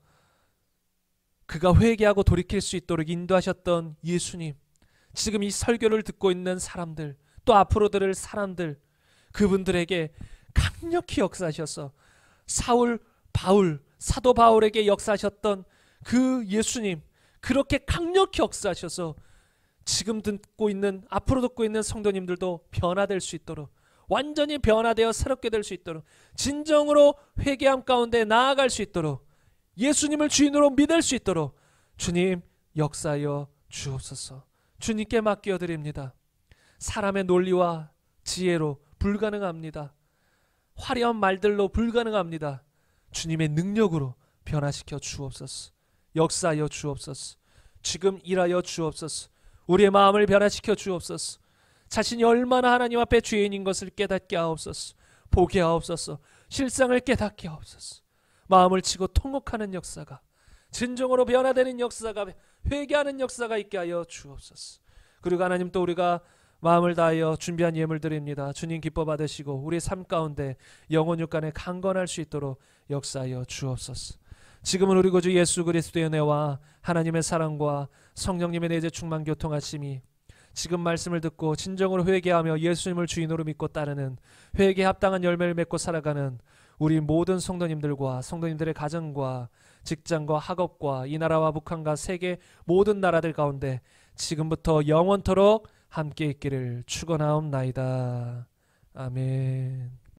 그가 회개하고 돌이킬 수 있도록 인도하셨던 예수님, 지금 이 설교를 듣고 있는 사람들, 또 앞으로 들을 사람들, 그분들에게 강력히 역사하셔서 사울, 바울, 사도 바울에게 역사하셨던 그 예수님, 그렇게 강력히 역사하셔서 지금 듣고 있는, 앞으로 듣고 있는 성도님들도 변화될 수 있도록, 완전히 변화되어 새롭게 될 수 있도록, 진정으로 회개함 가운데 나아갈 수 있도록, 예수님을 주인으로 믿을 수 있도록 주님 역사하여 주옵소서. 주님께 맡겨드립니다. 사람의 논리와 지혜로 불가능합니다. 화려한 말들로 불가능합니다. 주님의 능력으로 변화시켜 주옵소서. 역사하여 주옵소서. 지금 일하여 주옵소서. 우리의 마음을 변화시켜 주옵소서. 자신이 얼마나 하나님 앞에 죄인인 것을 깨닫게 하옵소서. 보게 하옵소서. 실상을 깨닫게 하옵소서. 마음을 치고 통곡하는 역사가, 진정으로 변화되는 역사가, 회개하는 역사가 있게 하여 주옵소서. 그리고 하나님, 또 우리가 마음을 다하여 준비한 예물 드립니다. 주님 기뻐 받으시고 우리의 삶 가운데 영혼 육간에 강건할 수 있도록 역사하여 주옵소서. 지금은 우리 구주 예수 그리스도의 은혜와 하나님의 사랑과 성령님의 내재 충만 교통하심이 지금 말씀을 듣고 진정으로 회개하며 예수님을 주인으로 믿고 따르는, 회개에 합당한 열매를 맺고 살아가는 우리 모든 성도님들과 성도님들의 가정과 직장과 학업과 이 나라와 북한과 세계 모든 나라들 가운데 지금부터 영원토록 함께 있기를 축원하옵나이다. 아멘.